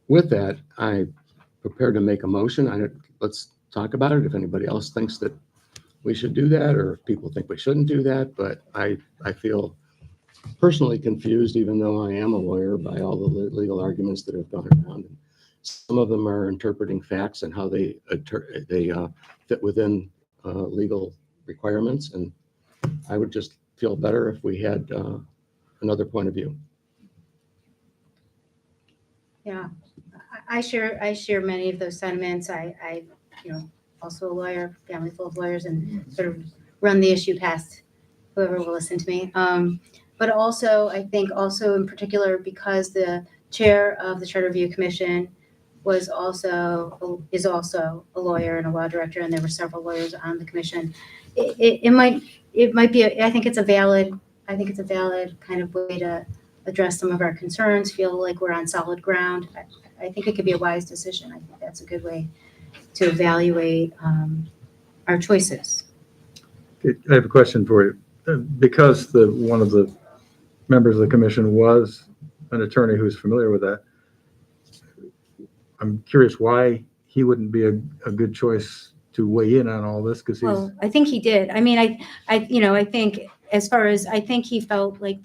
with that, I prepared to make a motion. Let's talk about it. If anybody else thinks that we should do that, or if people think we shouldn't do that, but I feel personally confused, even though I am a lawyer, by all the legal arguments that have gone around. Some of them are interpreting facts and how they fit within legal requirements, and I would just feel better if we had another point of view. Yeah, I share many of those sentiments. I, also a lawyer, family full of lawyers, and sort of run the issue past whoever will listen to me. But also, I think also in particular, because the chair of the Charter Review Commission is also a lawyer and a law director, and there were several lawyers on the commission. It might be, I think it's a valid kind of way to address some of our concerns, feel like we're on solid ground. I think it could be a wise decision. I think that's a good way to evaluate our choices. I have a question for you. Because one of the members of the commission was an attorney who's familiar with that, I'm curious why he wouldn't be a good choice to weigh in on all this, because he's. Well, I think he did. I mean, I think as far as, I think he felt like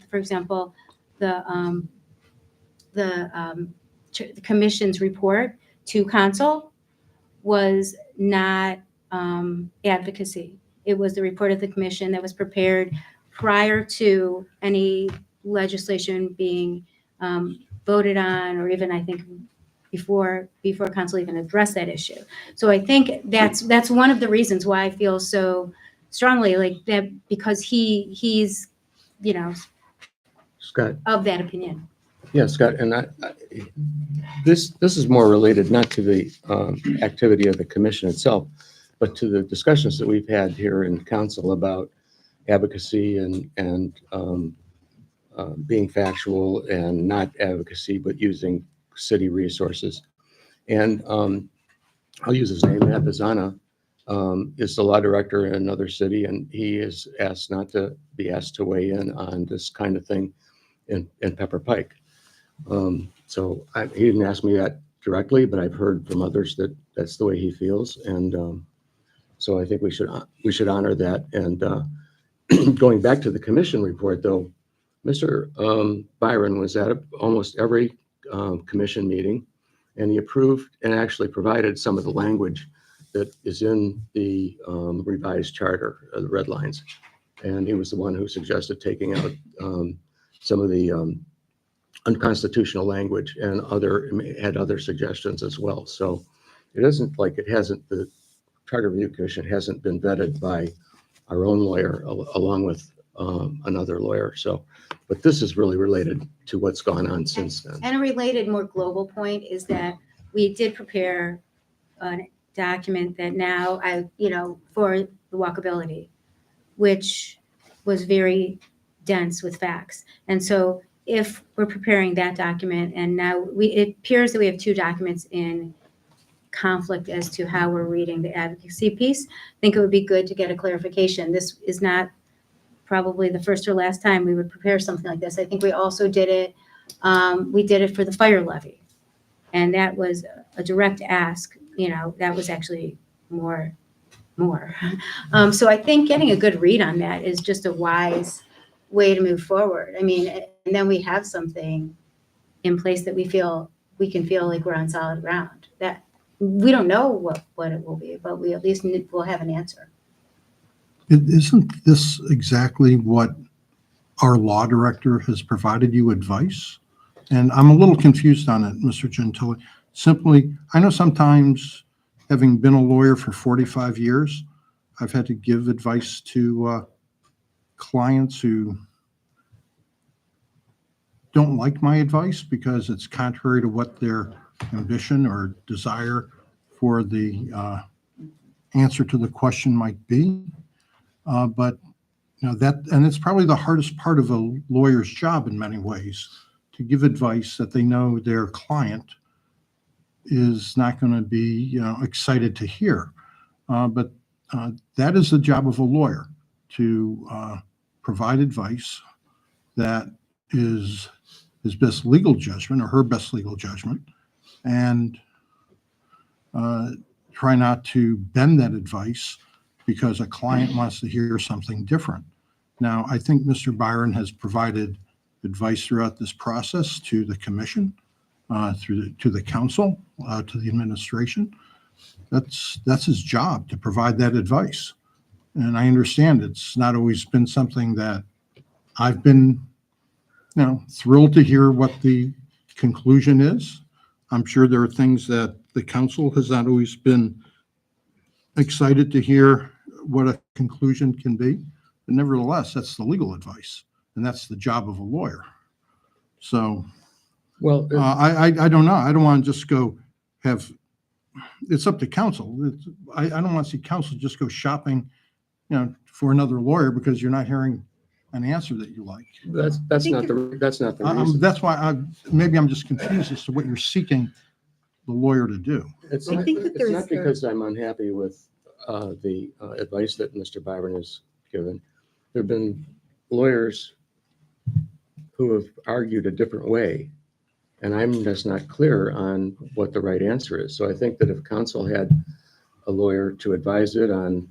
for example, the commission's report to council was not advocacy. It was the report of the commission that was prepared prior to any legislation being voted on, or even, I think, before council even addressed that issue. So I think that's one of the reasons why I feel so strongly like that, because he's, Scott. of that opinion. Yeah, Scott, and this is more related not to the activity of the commission itself, but to the discussions that we've had here in council about advocacy and being factual and not advocacy, but using city resources. And I'll use his name, Matt Vazana, is the law director in another city, and he is asked not to be asked to weigh in on this kind of thing in Pepper Pike. So he didn't ask me that directly, but I've heard from others that that's the way he feels. And so I think we should honor that. And going back to the commission report, though, Mr. Byron was at almost every commission meeting, and he approved and actually provided some of the language that is in the revised charter, the red lines. And he was the one who suggested taking out some of the unconstitutional language, and had other suggestions as well. So it isn't like the Charter Review Commission hasn't been vetted by our own lawyer along with another lawyer. So, but this is really related to what's gone on since then. And a related, more global point is that we did prepare a document that now for the walkability, which was very dense with facts. And so if we're preparing that document, and now it appears that we have two documents in conflict as to how we're reading the advocacy piece, I think it would be good to get a clarification. This is not probably the first or last time we would prepare something like this. I think we also did it, we did it for the fire levy. And that was a direct ask, that was actually more. So I think getting a good read on that is just a wise way to move forward. I mean, and then we have something in place that we can feel like we're on solid ground. That we don't know what it will be, but we at least will have an answer. Isn't this exactly what our law director has provided you advice? And I'm a little confused on it, Mr. Gentile. Simply, I know sometimes, having been a lawyer for 45 years, I've had to give advice to clients who don't like my advice because it's contrary to what their ambition or desire for the answer to the question might be. But and it's probably the hardest part of a lawyer's job in many ways, to give advice that they know their client is not going to be excited to hear. But that is the job of a lawyer, to provide advice that is his best legal judgment or her best legal judgment, and try not to bend that advice because a client wants to hear something different. Now, I think Mr. Byron has provided advice throughout this process to the commission, to the council, to the administration. That's his job, to provide that advice. And I understand it's not always been something that I've been, thrilled to hear what the conclusion is. I'm sure there are things that the council has not always been excited to hear what a conclusion can be. But nevertheless, that's the legal advice, and that's the job of a lawyer. So Well, I don't know. I don't want to just go it's up to council. I don't want to see council just go shopping, for another lawyer because you're not hearing an answer that you like. that's not the reason. That's why maybe I'm just confused as to what you're seeking the lawyer to do. It's I not, think that it's there's not because I'm unhappy with the advice that Mr. Byron has given. There have been lawyers who have argued a different way, and I'm just not clear on what the right answer is. So I think that if council had a lawyer to advise it on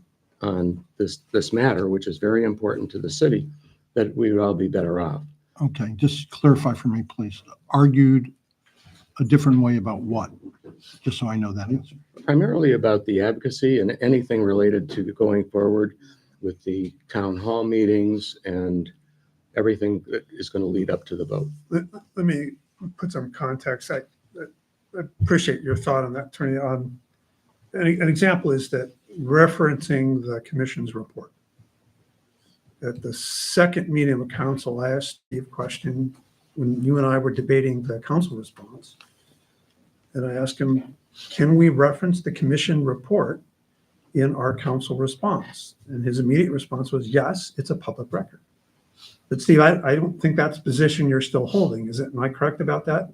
this matter, which is very important to the city, that we would all be better off. Okay, just clarify for me, please. Argued a different way about what? Just so I know that answer. Primarily about the advocacy and anything related to going forward with the town hall meetings and everything that is going to lead up to the vote. Let me put some context. I appreciate your thought on that, Attorney. An example is that referencing the commission's report. At the second meeting of council, I asked Steve a question when you and I were debating the council response. And I asked him, can we reference the commission report in our council response? And his immediate response was, yes, it's a public record. But Steve, I don't think that's the position you're still holding. Am I correct about that?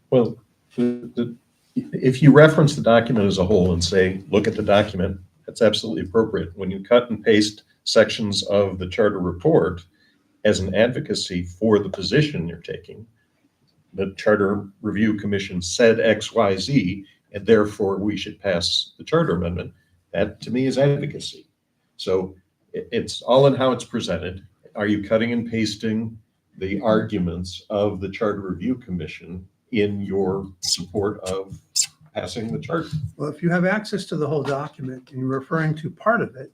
Well, if you reference the document as a whole and say, look at the document, that's absolutely appropriate. When you cut and paste sections of the charter report as an advocacy for the position you're taking, the Charter Review Commission said X, Y, Z, and therefore we should pass the charter amendment. That to me is advocacy. So it's all in how it's presented. Are you cutting and pasting the arguments of the Charter Review Commission in your support of passing the charter? Well, if you have access to the whole document and you're referring to part of it,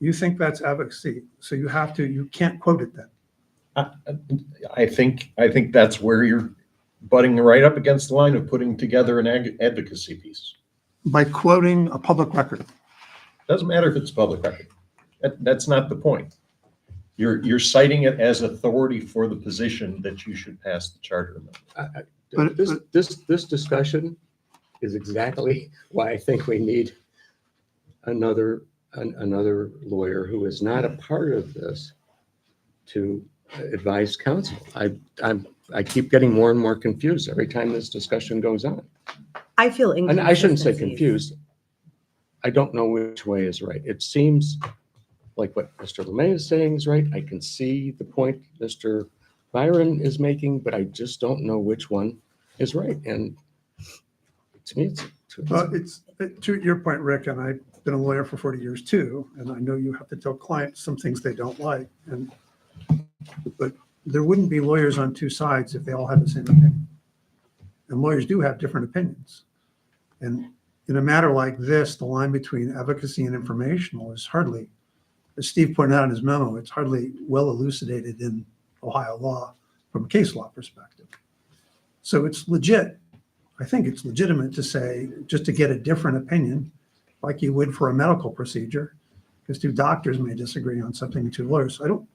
you think that's advocacy. So you can't quote it then. I think that's where you're butting right up against the line of putting together an advocacy piece. By quoting a public record. Doesn't matter if it's public record. That's not the point. You're citing it as authority for the position that you should pass the charter amendment. This discussion is exactly why I think we need another lawyer who is not a part of this to advise council. I keep getting more and more confused every time this discussion goes on. I feel And I shouldn't say inconsistencies. confused. I don't know which way is right. It seems like what Mr. LeMay is saying is right. I can see the point Mr. Byron is making, but I just don't know which one is right. And to me, It's to your point, Rick, and I've been a lawyer for 40 years too, and I know you have to tell clients some things they don't like. But there wouldn't be lawyers on two sides if they all had the same opinion. And lawyers do have different opinions. And in a matter like this, the line between advocacy and informational is hardly, as Steve pointed out in his memo, it's hardly well elucidated in Ohio law from a case law perspective. So it's legit. I think it's legitimate to say, just to get a different opinion, like you would for a medical procedure, because two doctors may disagree on something and two lawyers. I don't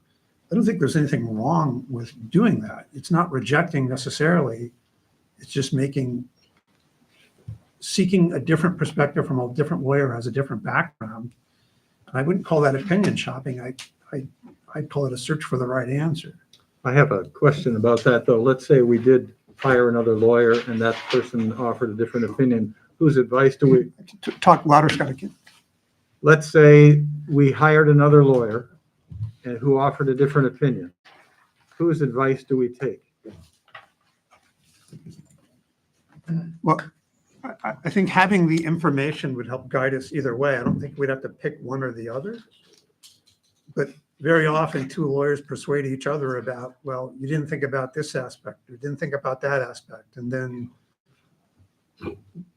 think there's anything wrong with doing that. It's not rejecting necessarily. It's just seeking a different perspective from a different lawyer who has a different background. I wouldn't call that opinion shopping. I'd call it a search for the right answer. I have a question about that, though. Let's say we did hire another lawyer and that person offered a different opinion. Whose advice do we, Talk louder, Scott. Again. let's say we hired another lawyer and who offered a different opinion. Whose advice do we take? Well, I think having the information would help guide us either way. I don't think we'd have to pick one or the other. But very often, two lawyers persuade each other about, well, you didn't think about this aspect, you didn't think about that aspect, and then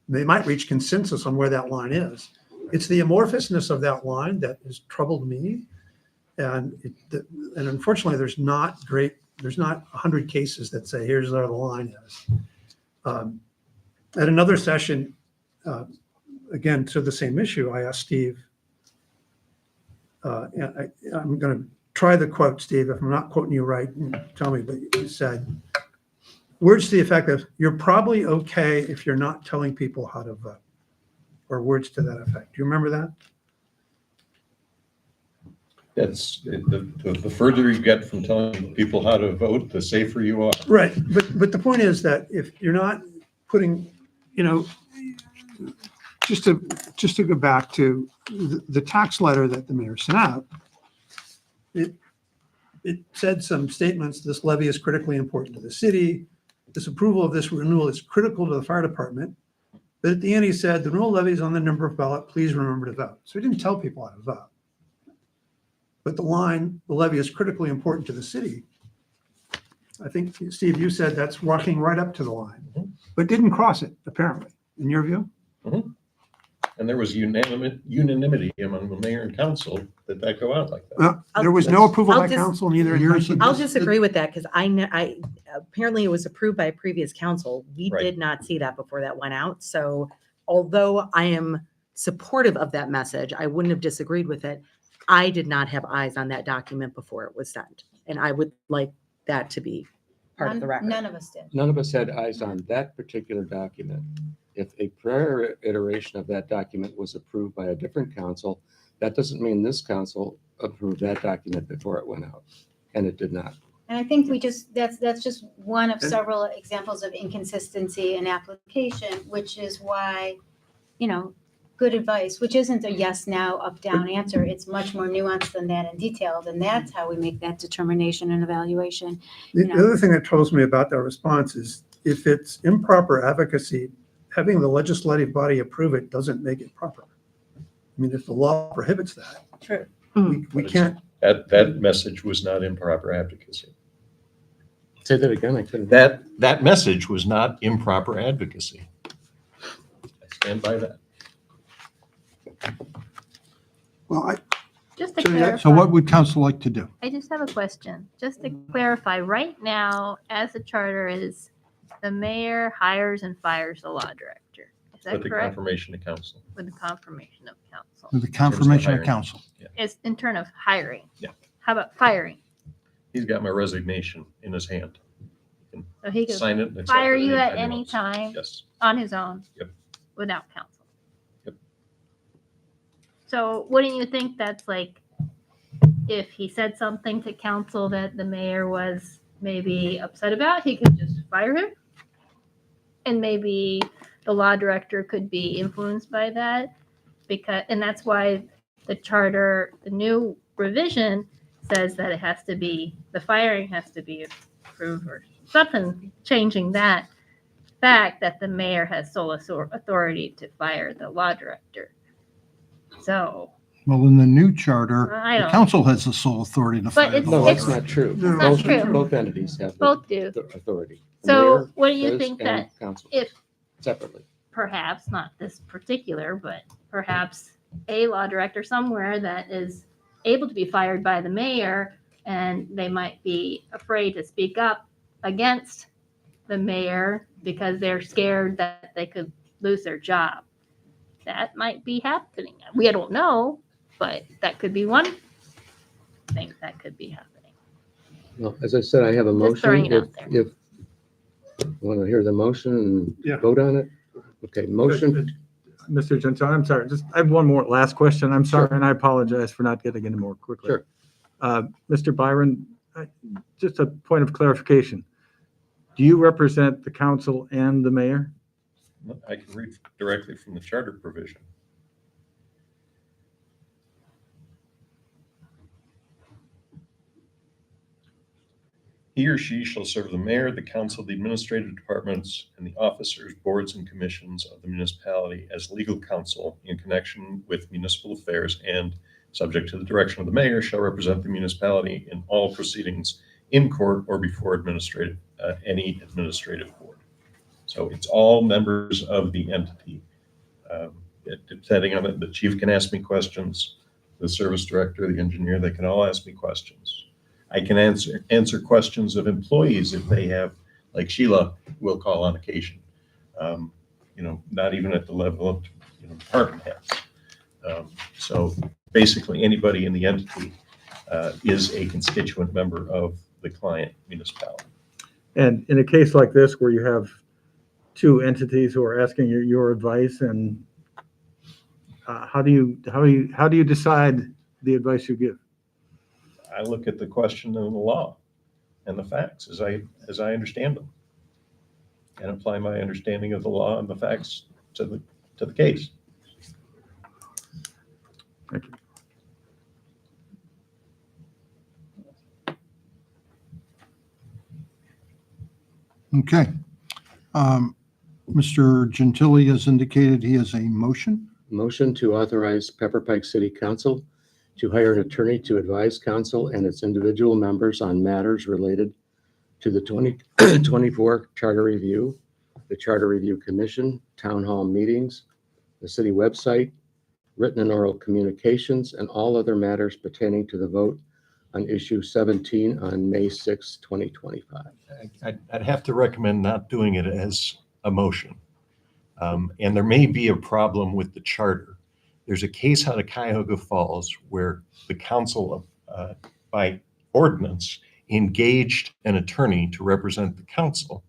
they might reach consensus on where that line is. It's the amorphousness of that line that has troubled me. And unfortunately, there's not 100 cases that say, here's where the line is. At another session, again, to the same issue, I asked Steve, and I'm going to try the quote, Steve, if I'm not quoting you right, tell me, but you said, words to the effect of, you're probably okay if you're not telling people how to vote, or words to that effect. Do you remember that? That's, the further you get from telling people how to vote, the safer you are. Right, but the point is that if you're not putting, just to go back to the tax letter that the mayor sent out, it said some statements, this levy is critically important to the city. This approval of this renewal is critical to the fire department. But at the end, he said, the renewal levy is on the number of ballot. Please remember to vote. So he didn't tell people how to vote. But the line, the levy is critically important to the city. I think, Steve, you said that's walking right up to the line, but didn't cross it, apparently, in your view? And there was unanimity among the mayor and council that go out like that. There was no approval I'll by just- council, neither. I'll disagree with that because I apparently it was approved by a previous council. We Right. did not see that before that went out. So although I am supportive of that message, I wouldn't have disagreed with it. I did not have eyes on that document before it was sent. And I would like that to be part of the record. None of us did. None of us had eyes on that particular document. If a prior iteration of that document was approved by a different council, that doesn't mean this council approved that document before it went out, and it did not. And I think that's just one of several examples of inconsistency in application, which is why, good advice, which isn't a yes, now, up, down answer. It's much more nuanced than that and detailed. And that's how we make that determination and evaluation. The other thing that troubles me about that response is if it's improper advocacy, having the legislative body approve it doesn't make it proper. I mean, if the law prohibits that, True. we can't. That message was not improper advocacy. Say that again, I couldn't. That message was not improper advocacy. I stand by that. Well, Just to So, yeah, clarify. So what would council like to do? I just have a question. Just to clarify, right now, as the charter is, the mayor hires and fires the law director. Is that With the correct? confirmation of council. With the confirmation of council. With the confirmation of hiring. council. It's in turn of hiring. Yeah. How about firing? He's got my resignation in his hand. So he could Sign it. and accept fire it you at anytime he any wants. time Yes. on his own. Yep. Without counsel. Yep. So wouldn't you think that's like, if he said something to council that the mayor was maybe upset about, he could just fire him? And maybe the law director could be influenced by that, and that's why the charter, the new revision says that it has to be, the firing has to be approved or something, changing that fact that the mayor has sole authority to fire the law director. So, Well, in the new charter, I the don't- council has the sole authority to But fire it's- the No, law that's director. not true. No. That's Both- true. Both entities have the both do. authority. The So mayor what do you does think and that council if separately? perhaps, not this particular, but perhaps a law director somewhere that is able to be fired by the mayor, and they might be afraid to speak up against the mayor because they're scared that they could lose their job. That might be happening. We don't know, but that could be one thing that could be happening. Well, as I said, I have a Just throwing motion. it out there. If you want to hear the motion Yeah. and vote on it? Okay, motion. Mr. Gentile, I'm sorry, I have one more last question. I'm sorry, and I apologize for not getting into more quickly. Sure. Mr. Byron, just a point of clarification. Do you represent the council and the mayor? I can read directly from the charter provision. He or she shall serve the mayor, the council, the administrative departments, and the officers, boards, and commissions of the municipality as legal counsel in connection with municipal affairs and, subject to the direction of the mayor, shall represent the municipality in all proceedings in court or before any administrative board. So it's all members of the entity. Depending on it, the chief can ask me questions, the service director, the engineer, they can all ask me questions. I can answer questions of employees if they have, like Sheila will call on occasion. Not even at the level of department heads. So basically, anybody in the entity is a constituent member of the client municipality. And in a case like this, where you have two entities who are asking your advice, and how do you decide the advice you give? I look at the question and the law and the facts as I understand them, and apply my understanding of the law and the facts to the case. Thank you. Okay. Mr. Gentili has indicated he has a motion. Motion to authorize Pepper Pike City Council to hire an attorney to advise council and its individual members on matters related to the 2024 Charter Review, the Charter Review Commission, town hall meetings, the city website, written and oral communications, and all other matters pertaining to the vote on issue 17 on May 6, 2025. I'd have to recommend not doing it as a motion. And there may be a problem with the charter. There's a case out of Cuyahoga Falls where the council, by ordinance, engaged an attorney to represent the council.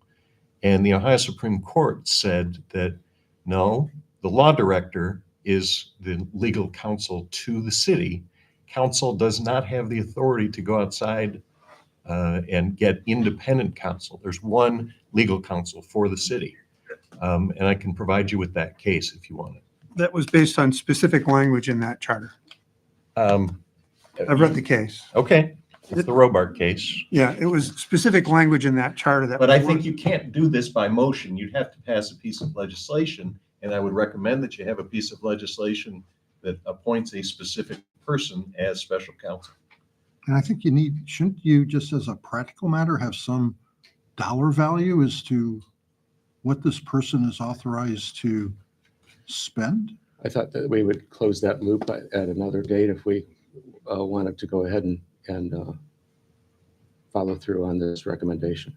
And the Ohio Supreme Court said that, no, the law director is the legal counsel to the city. Council does not have the authority to go outside and get independent counsel. There's one legal counsel for the city. And I can provide you with that case if you want it. That was based on specific language in that charter. I've read the case. Okay, it's the Robart case. Yeah, it was specific language in that charter that. But I think you can't do this by motion. You'd have to pass a piece of legislation. And I would recommend that you have a piece of legislation that appoints a specific person as special counsel. And I think shouldn't you, just as a practical matter, have some dollar value as to what this person is authorized to spend? I thought that we would close that loop at another date if we wanted to go ahead and follow through on this recommendation.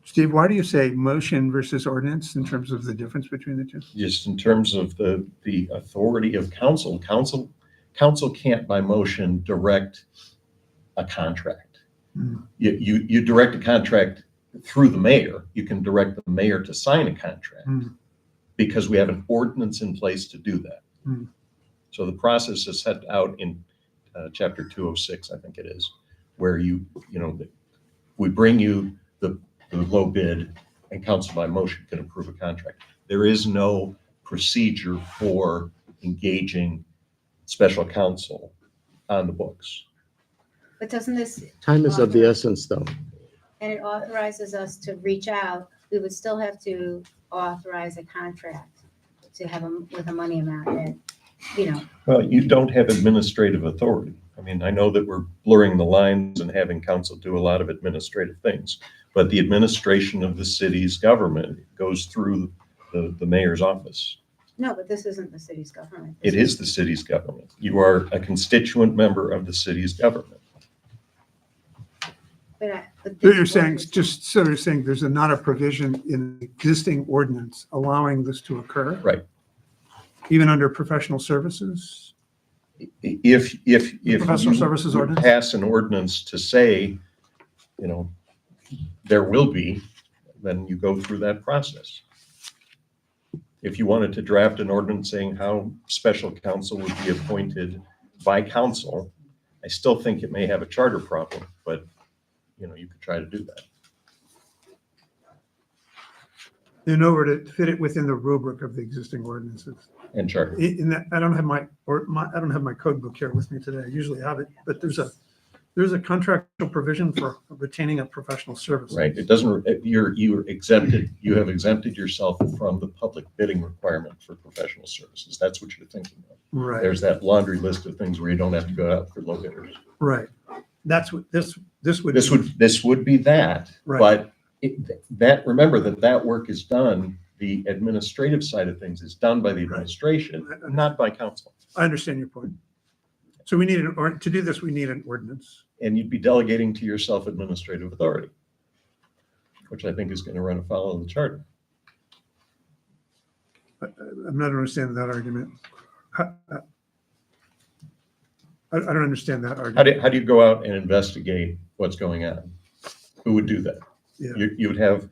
Steve, why do you say motion versus ordinance in terms of the difference between the two? Just in terms of the authority of council, council can't by motion direct a contract. You direct a contract through the mayor. You can direct the mayor to sign a contract because we have an ordinance in place to do that. So the process is set out in chapter 206, I think it is, where we bring you the low bid and council by motion can approve a contract. There is no procedure for engaging special counsel on the books. But doesn't this, Time is of the essence, though. and it authorizes us to reach out, we would still have to authorize a contract to have with a money amount that, Well, you don't have administrative authority. I mean, I know that we're blurring the lines and having council do a lot of administrative things, but the administration of the city's government goes through the mayor's office. No, but this isn't the city's government. It is the city's government. You are a constituent member of the city's government. But So this you're saying, ordinance- just so you're saying there's not a provision in the existing ordinance allowing this to occur? Right. Even under professional services? If Professional you services would ordinance? pass an ordinance to say, there will be, then you go through that process. If you wanted to draft an ordinance saying how special counsel would be appointed by council, I still think it may have a charter problem, but you could try to do that. In order to fit it within the rubric of the existing ordinances. And charter. In that, I don't have my code book here with me today. I usually have it, but there's There's a contractual provision for retaining a professional service. Right, it doesn't, you're exempted, you have exempted yourself from the public bidding requirement for professional services. That's what you're thinking of. Right, There's that laundry list of things where you don't have to go out for low bidders. right. That's what this would. This would be that, Right. but that, remember that work is done, the administrative side of things is done by the administration, not by council. I understand your point. So we need to do this, we need an ordinance. And you'd be delegating to yourself administrative authority, which I think is going to run afoul of the charter. I'm not understanding that argument. I don't understand that argument. How do you go out and investigate what's going on? Who would do that? Yeah. You would have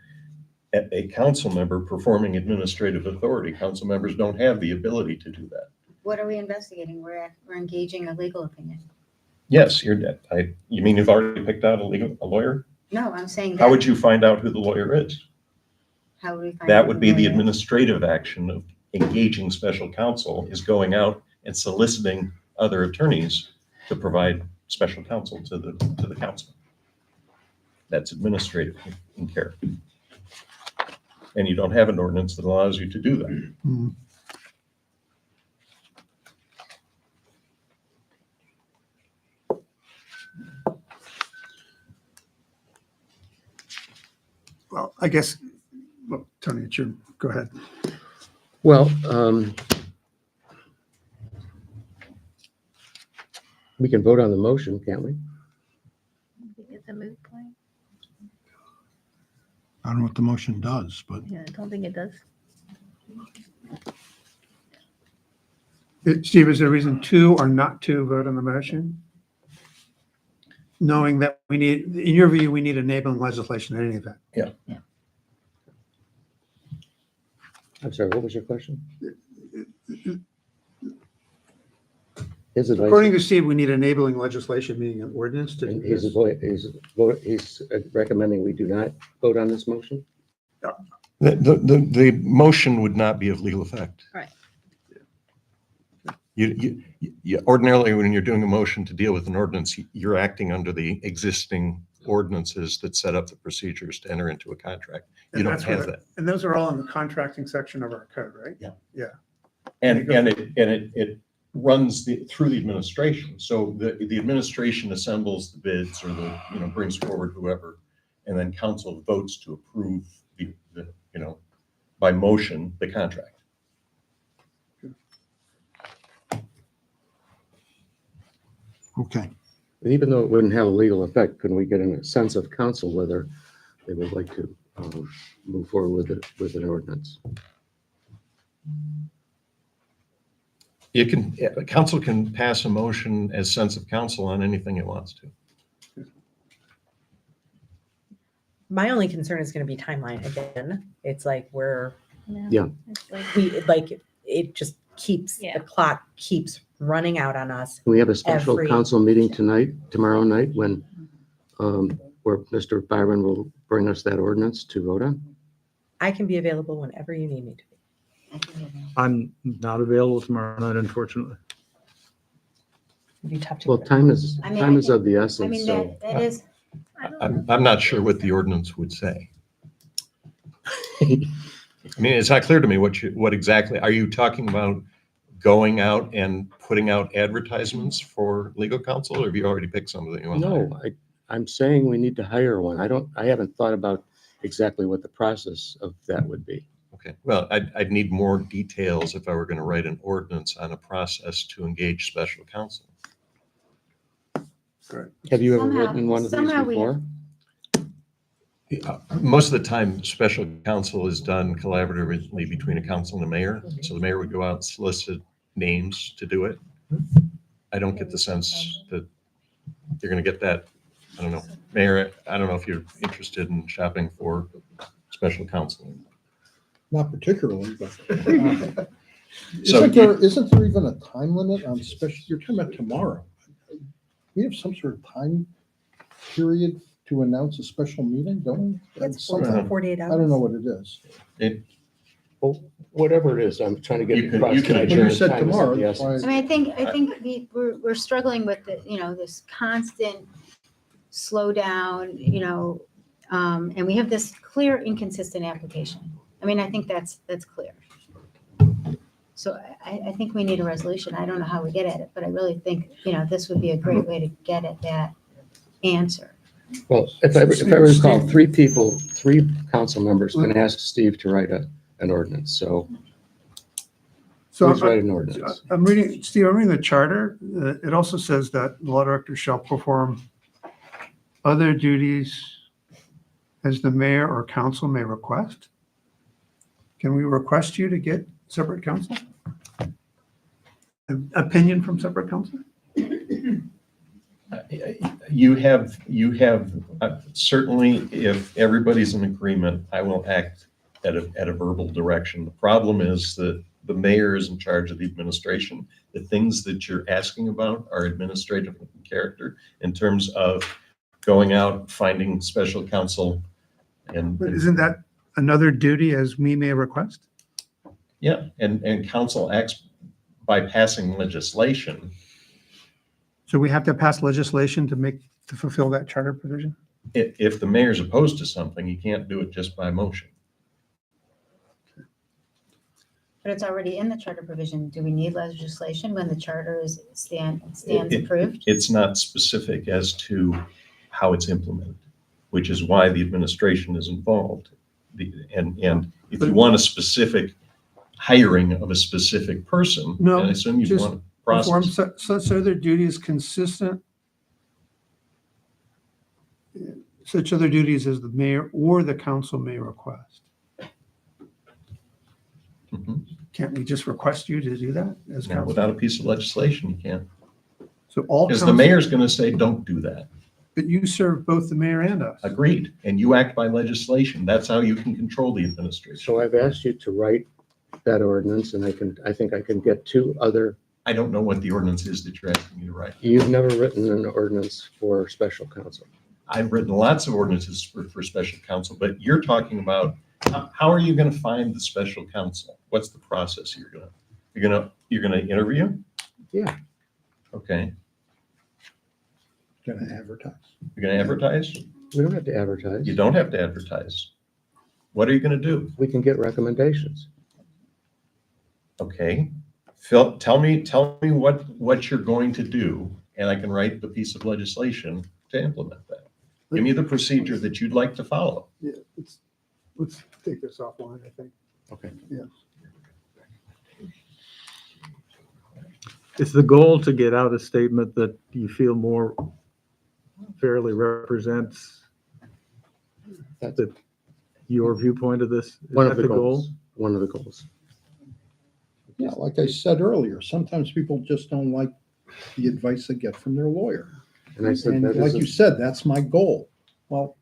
a council member performing administrative authority. Council members don't have the ability to do that. What are we investigating? We're engaging a legal opinion. Yes, you mean you've already picked out a lawyer? No, I'm saying How would that, you find out who the lawyer is? how would we find? That out would be the lawyer is? administrative action of engaging special counsel, is going out and soliciting other attorneys to provide special counsel to the council. That's administrative in care. And you don't have an ordinance that allows you to do that. Mm. Well, I guess, well, Tony, it's your, go ahead. Well, we can vote on the motion, can't we? I think it's a moot point. I don't know what the motion does, but Yeah, I don't think it does. Steve, is there a reason to or not to vote on the motion? Knowing that we need, in your view, we need enabling legislation in any event. I'm sorry, what was your question? His advice, According to Steve, we need enabling legislation, meaning an ordinance to do he's this. he's recommending we do not vote on this motion? The motion would not be of legal effect. Right. You ordinarily, when you're doing a motion to deal with an ordinance, you're acting under the existing ordinances that set up the procedures to enter into a contract. You And don't that's have what- that. And those are all in the contracting section of our code, right? And it runs through the administration. So the administration assembles the bids or brings forward whoever, and then council votes to approve by motion, the contract. okay. And even though it wouldn't have a legal effect, couldn't we get a sense of council whether they would like to move forward with an ordinance? Council can pass a motion as sense of council on anything it wants to. My only concern is going to be timeline again. It's like Yeah. It's like, it just keeps, Yeah. the clock keeps running out on us. Can we have a special Every- council meeting tomorrow night, when, where Mr. Byron will bring us that ordinance to vote on? I can be available whenever you need me to be. I'm not available tomorrow night, unfortunately. It'd be tough to. Well, time is I mean, of the I essence, mean, so. that is, I'm not sure what the ordinance would say. I mean, it's not clear to me what exactly, are you talking about going out and putting out advertisements for legal counsel, or have you already picked somebody you want to hire? No, I'm saying we need to hire one. I haven't thought about exactly what the process of that would be. Okay, well, I'd need more details if I were going to write an ordinance on a process to engage special counsel. Have you ever Somehow- written one of these somehow we- before? Most of the time, special counsel is done collaboratively between a council and a mayor. So the mayor would go out and solicit names to do it. I don't get the sense that you're going to get that. I don't know. Mayor, I don't know if you're interested in shopping for special counsel. Not particularly, but. So Isn't there even a time limit on special, you're talking about tomorrow? We have some sort of time period to announce a special meeting, don't we? It's Something- 48 hours. I don't know what it is. Well, whatever it is, I'm trying to get. You can across the adjourn. idea You that said time is of tomorrow, the that's why. essence. I mean, I think we're struggling with the, this constant slow down, and we have this clear inconsistent application. I mean, I think that's clear. So I think we need a resolution. I don't know how we get at it, but I really think, this would be a great way to get at that answer. Well, if I recall, three council members can ask Steve to write an ordinance, so So please write an ordinance. I'm reading, Steve, I'm reading the charter. It also says that the law director shall perform other duties as the mayor or council may request. Can we request you to get separate counsel? Opinion from separate counsel? You have, certainly, if everybody's in agreement, I will act at a verbal direction. The problem is that the mayor is in charge of the administration. The things that you're asking about are administrative in character in terms of going out, finding special counsel and. But isn't that another duty as we may request? Yeah, and council acts by passing legislation. So we have to pass legislation to fulfill that charter provision? If the mayor's opposed to something, you can't do it just by motion. But it's already in the charter provision. Do we need legislation when the charter stands approved? It's not specific as to how it's implemented, which is why the administration is involved. And if you want a specific hiring of a specific person, No, I assume you just want a Perform process. such other duties consistent, such other duties as the mayor or the council may request. Mhm. Can't we just request you to do that as Now, council? without a piece of legislation, you can't. So all Because the council, mayor's going to say, don't do that. but you serve both the mayor and us. Agreed. And you act by legislation. That's how you can control the administration. So I've asked you to write that ordinance, and I think I can get two other. I don't know what the ordinance is that you're asking me to write. You've never written an ordinance for special counsel. I've written lots of ordinances for special counsel, but you're talking about, how are you going to find the special counsel? What's the process you're going to interview? Yeah. Okay. Gonna advertise. You're going to advertise? We don't have to advertise. You don't have to advertise. What are you going to do? We can get recommendations. Okay. Phil, tell me what you're going to do, and I can write the piece of legislation to implement that. Give me the procedure that you'd like to follow. Yeah, let's take this offline, I think. Okay. Yeah. Is the goal to get out a statement that you feel more fairly represents That's your viewpoint of this? Is one that of the goals. One of the goals. Yeah, like I said earlier, sometimes people just don't like the advice they get from their lawyer. And I said And that like is you said, that's my goal. Well,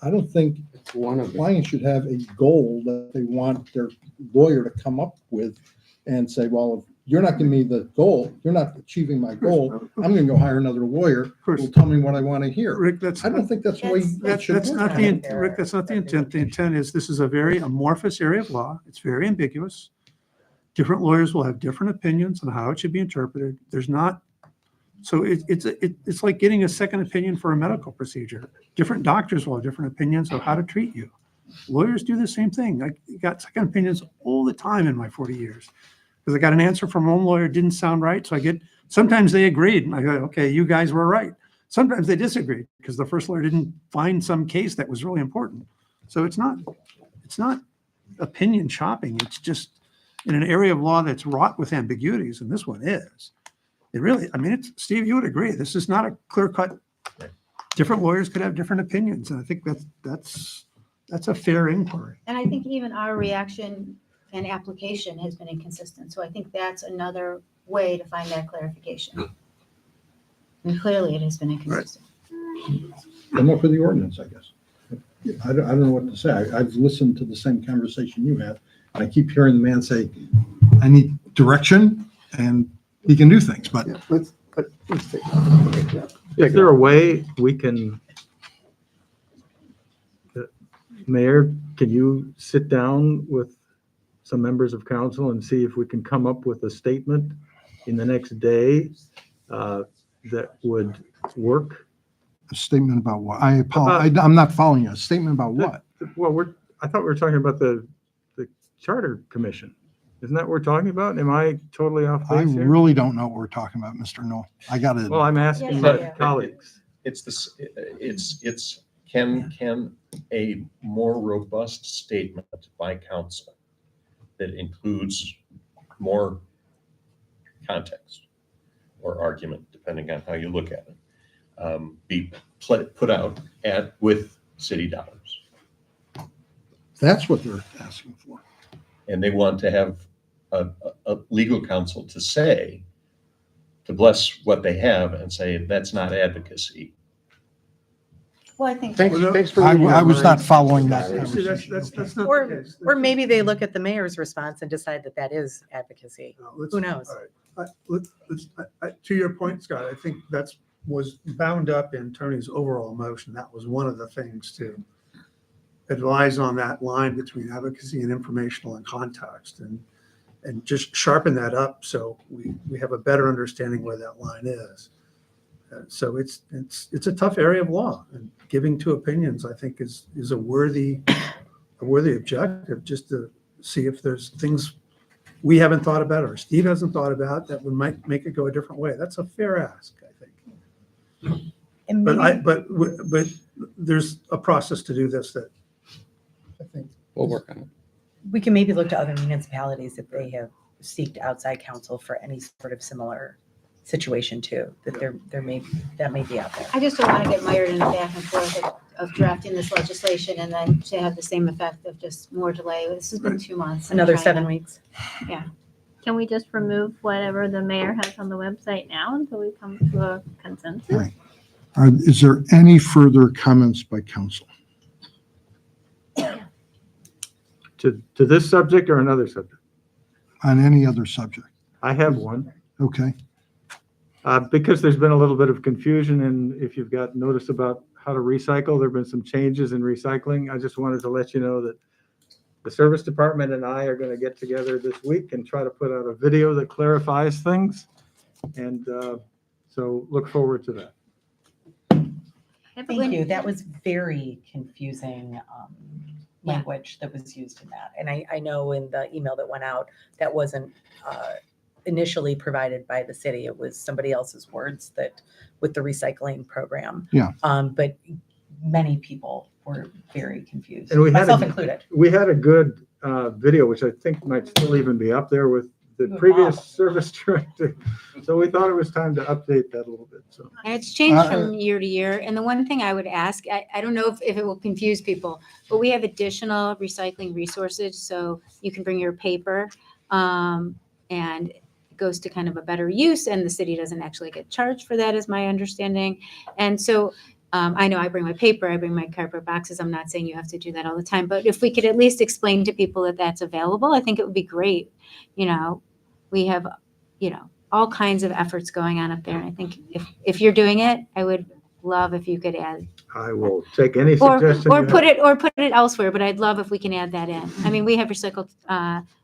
I don't think one of the. clients should have a goal that they want their lawyer to come up with and say, well, if you're not giving me the goal, you're not achieving my goal, I'm gonna go hire another lawyer who will tell me what I want to hear. Rick, that's. I don't think that's the way that should That's work. not the, Rick, that's not the intent. The intent is this is a very amorphous area of law. It's very ambiguous. Different lawyers will have different opinions on how it should be interpreted. There's not, so it's like getting a second opinion for a medical procedure. Different doctors will have different opinions of how to treat you. Lawyers do the same thing. I got second opinions all the time in my 40 years. Because I got an answer from one lawyer, didn't sound right. So sometimes they agreed. And I go, okay, you guys were right. Sometimes they disagreed because the first lawyer didn't find some case that was really important. So it's not opinion shopping. It's just in an area of law that's wrought with ambiguities, and this one is. It really, I mean, Steve, you would agree. This is not a clear cut. Different lawyers could have different opinions. And I think that's a fair inquiry. And I think even our reaction and application has been inconsistent. So I think that's another way to find that clarification. And clearly it has been inconsistent. Come up with the ordinance, I guess. I don't know what to say. I've listened to the same conversation you have. And I keep hearing the man say, I need direction, and he can do things, but. Yeah, let's take Is there a way we can, Mayor, can you sit down with some members of council and see if we can come up with a statement in the next day that would work A statement about what? I apologize. I'm not following you. A statement about what? Well, I thought we were talking about the Charter Commission. Isn't that what we're talking about? Am I totally off I base here? really don't know what we're talking about, Mr. Knoll. I got Well, to, I'm asking Yeah, my yeah. colleagues. It's this, can a more robust statement by council that includes more context or argument, depending on how you look at it, be put out with city dollars? that's what they're asking for. And they want to have a legal counsel to say, to bless what they have and say, that's not advocacy. Well, I think. Thanks for. I reading I our was not minds. following that. See, conversation. that's not the Or, case. or maybe they look at the mayor's response and decide that that is advocacy. No, let's- Who knows? all right. To your point, Scott, I think was bound up in Tony's overall motion. That was one of the things to advise on that line between advocacy and informational and context, and just sharpen that up so we have a better understanding where that line is. So it's a tough area of law, and giving two opinions, I think, is a worthy objective, just to see if there's things we haven't thought about or Steve hasn't thought about that might make it go a different way. That's a fair ask, I think. And But maybe, but there's a process to do this that I think. We'll work on it. we can maybe look to other municipalities if they have seeked outside counsel for any sort of similar situation too, that that may be out there. I just don't want to get mired in the back and forth of drafting this legislation and then to have the same effect of just more delay. This has been 2 months. Another I'm trying 7 to- weeks. Can we just remove whatever the mayor has on the website now until we come to a consensus? Right. Is there any further comments by council? To this subject or another subject? On any other subject? I have one. Okay, Because there's been a little bit of confusion, and if you've got notice about how to recycle, there've been some changes in recycling. I just wanted to let you know that the service department and I are going to get together this week and try to put out a video that clarifies things. And so look forward to that. Thank you. That was very confusing language that was used in that. And I know in the email that went out, that wasn't initially provided by the city. It was somebody else's words that with the recycling program. Yeah. But many people were very confused, And we had myself included. We had a good video, which I think might still even be up there with the Good previous model. service director. So we thought it was time to update that a little bit, so. And it's changed from year to year. And the one thing I would ask, I don't know if it will confuse people, but we have additional recycling resources. So you can bring your paper and it goes to kind of a better use, and the city doesn't actually get charged for that, is my understanding. And so I know I bring my paper, I bring my cardboard boxes. I'm not saying you have to do that all the time, but if we could at least explain to people that that's available, I think it would be great. You know, we have, all kinds of efforts going on up there. And I think if you're doing it, I would love if you could add, I will take any or suggestion. you put have. it elsewhere, but I'd love if we can add that in. I mean, we have recycled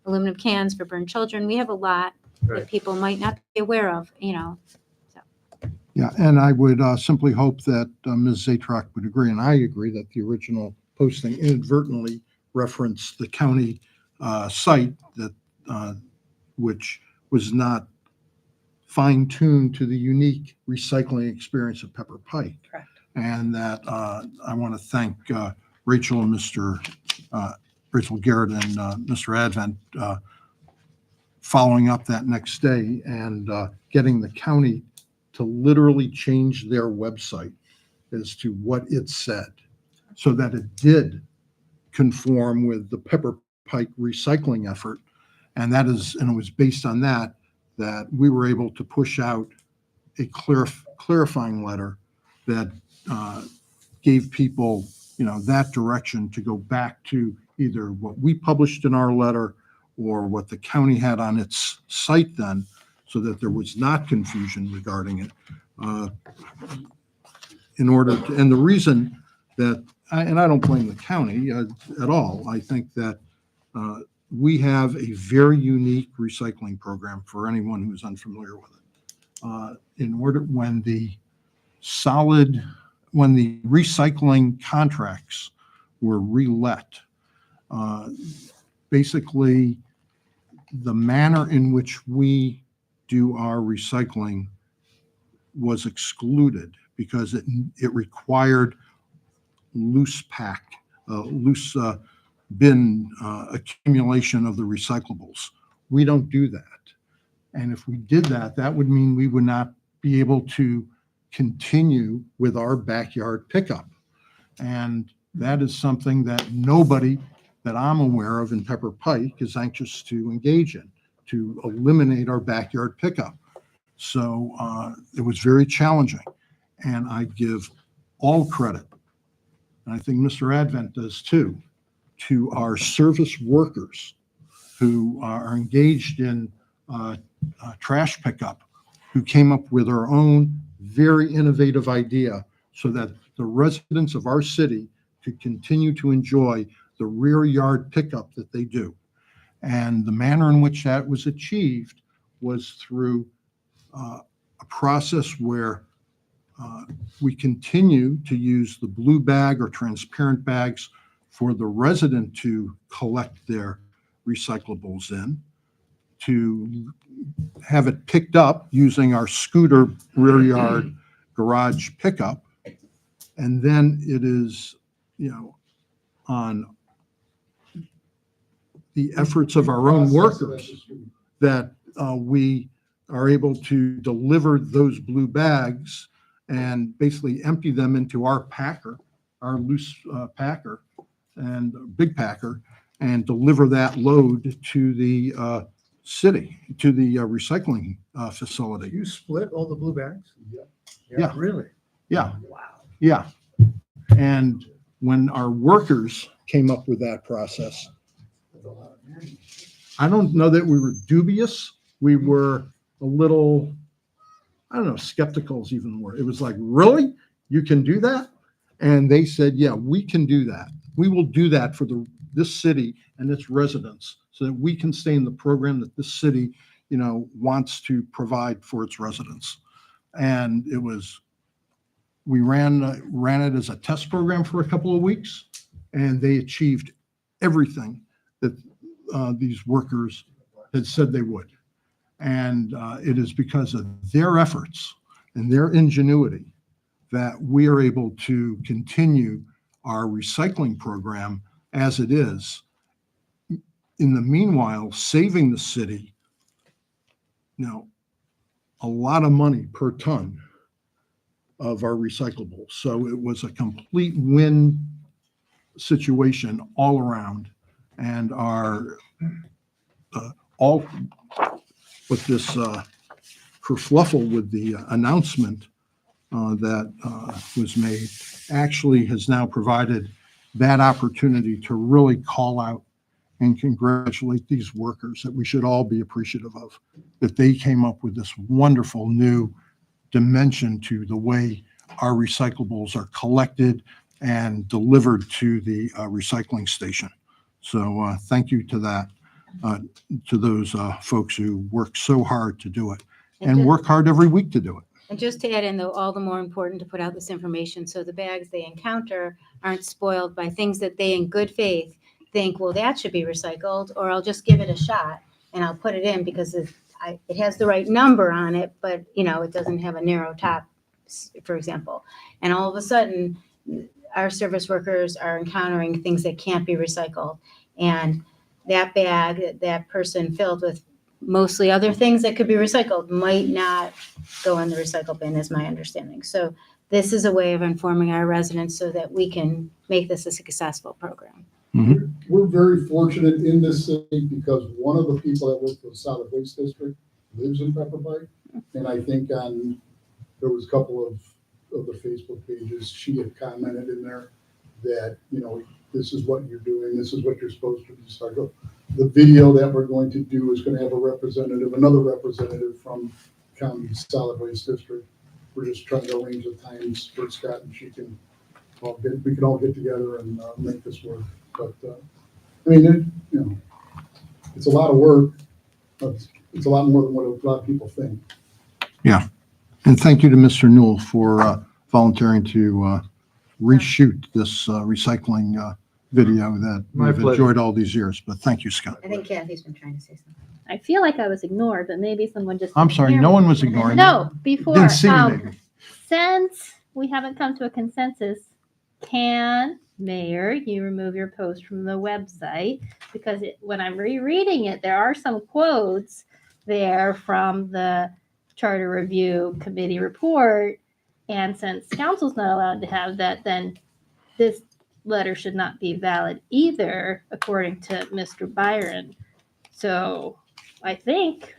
aluminum cans for burn children. We have a lot Right. that people might not be aware of, yeah, and I would simply hope that Ms. Zatrok would agree, and I agree that the original posting inadvertently referenced the county site that, which was not fine-tuned to the unique recycling experience of Pepper Pike. Correct. And that I want to thank Rachel and Rachel Garrett and Mr. Advent following up that next day and getting the county to literally change their website as to what it said, so that it did conform with the Pepper Pike recycling effort. And it was based on that we were able to push out a clarifying letter that gave people, that direction to go back to either what we published in our letter or what the county had on its site then, so that there was not confusion regarding it. And the reason that, and I don't blame the county at all, I think that we have a very unique recycling program for anyone who's unfamiliar with it. When the solid when the recycling contracts were relet, basically the manner in which we do our recycling was excluded because it required loose bin accumulation of the recyclables. We don't do that. And if we did that, that would mean we would not be able to continue with our backyard pickup. And that is something that nobody that I'm aware of in Pepper Pike is anxious to engage in, to eliminate our backyard pickup. So it was very challenging. And I give all credit, and I think Mr. Advent does too, to our service workers who are engaged in trash pickup, who came up with our own very innovative idea so that the residents of our city could continue to enjoy the rear yard pickup that they do. And the manner in which that was achieved was through a process where we continue to use the blue bag or transparent bags for the resident to collect their recyclables in, to have it picked up using our scooter rear yard garage pickup. And then it is, on the efforts of our own workers that we are able to deliver those blue bags and basically empty them into our packer, our loose packer and big packer, and deliver that load to the city, to the recycling facility. You split all the blue bags? Yeah. Really? Yeah. Wow. Yeah. And when our workers came up with that process, I don't know that we were dubious. We were a little, I don't know, skeptical is even the word. It was like, really? You can do that? And they said, yeah, we can do that. We will do that for this city and its residents so that we can stay in the program that this city, wants to provide for its residents. And it was, we ran it as a test program for a couple of weeks, and they achieved everything that these workers had said they would. And it is because of their efforts and their ingenuity that we are able to continue our recycling program as it is. In the meanwhile, saving the city, a lot of money per ton of our recyclables. So it was a complete win situation all around. And our all with this kerfluffle with the announcement that was made actually has now provided that opportunity to really call out and congratulate these workers that we should all be appreciative of, that they came up with this wonderful new dimension to the way our recyclables are collected and delivered to the recycling station. So thank you to that, to those folks who work so hard to do it and work hard every week to do it. And just to add in, though, all the more important to put out this information so the bags they encounter aren't spoiled by things that they in good faith think, well, that should be recycled, or I'll just give it a shot and I'll put it in because it has the right number on it, but it doesn't have a narrow top, for example. And all of a sudden, our service workers are encountering things that can't be recycled. And that bag that person filled with mostly other things that could be recycled might not go in the recycle bin, is my understanding. So this is a way of informing our residents so that we can make this a successful program. We're very fortunate in this city because one of the people that work for the Solid Waste District lives in Pepper Pike. And I think there was a couple of the Facebook pages, she had commented in there that, this is what you're doing, this is what you're supposed to do. The video that we're going to do is going to have another representative from County Solid Waste District. We're just trying to arrange the times for Scott and we can all get together and make this work. But it's a lot of work, but it's a lot more than what a lot of people think. Yeah. And thank you to Mr. Newell for volunteering to reshoot this recycling video that My we've pleasure. enjoyed all these years. But thank you, Scott. I think Kathy's been trying to say something. I feel like I was ignored, but maybe someone just. I'm didn't sorry, hear no me. one was ignoring you. No, before, Didn't see me, maybe. since we haven't come to a consensus, can, Mayor, you remove your post from the website? Because when I'm rereading it, there are some quotes there from the Charter Review Committee report. And since council's not allowed to have that, then this letter should not be valid either, according to Mr. Byron. So I think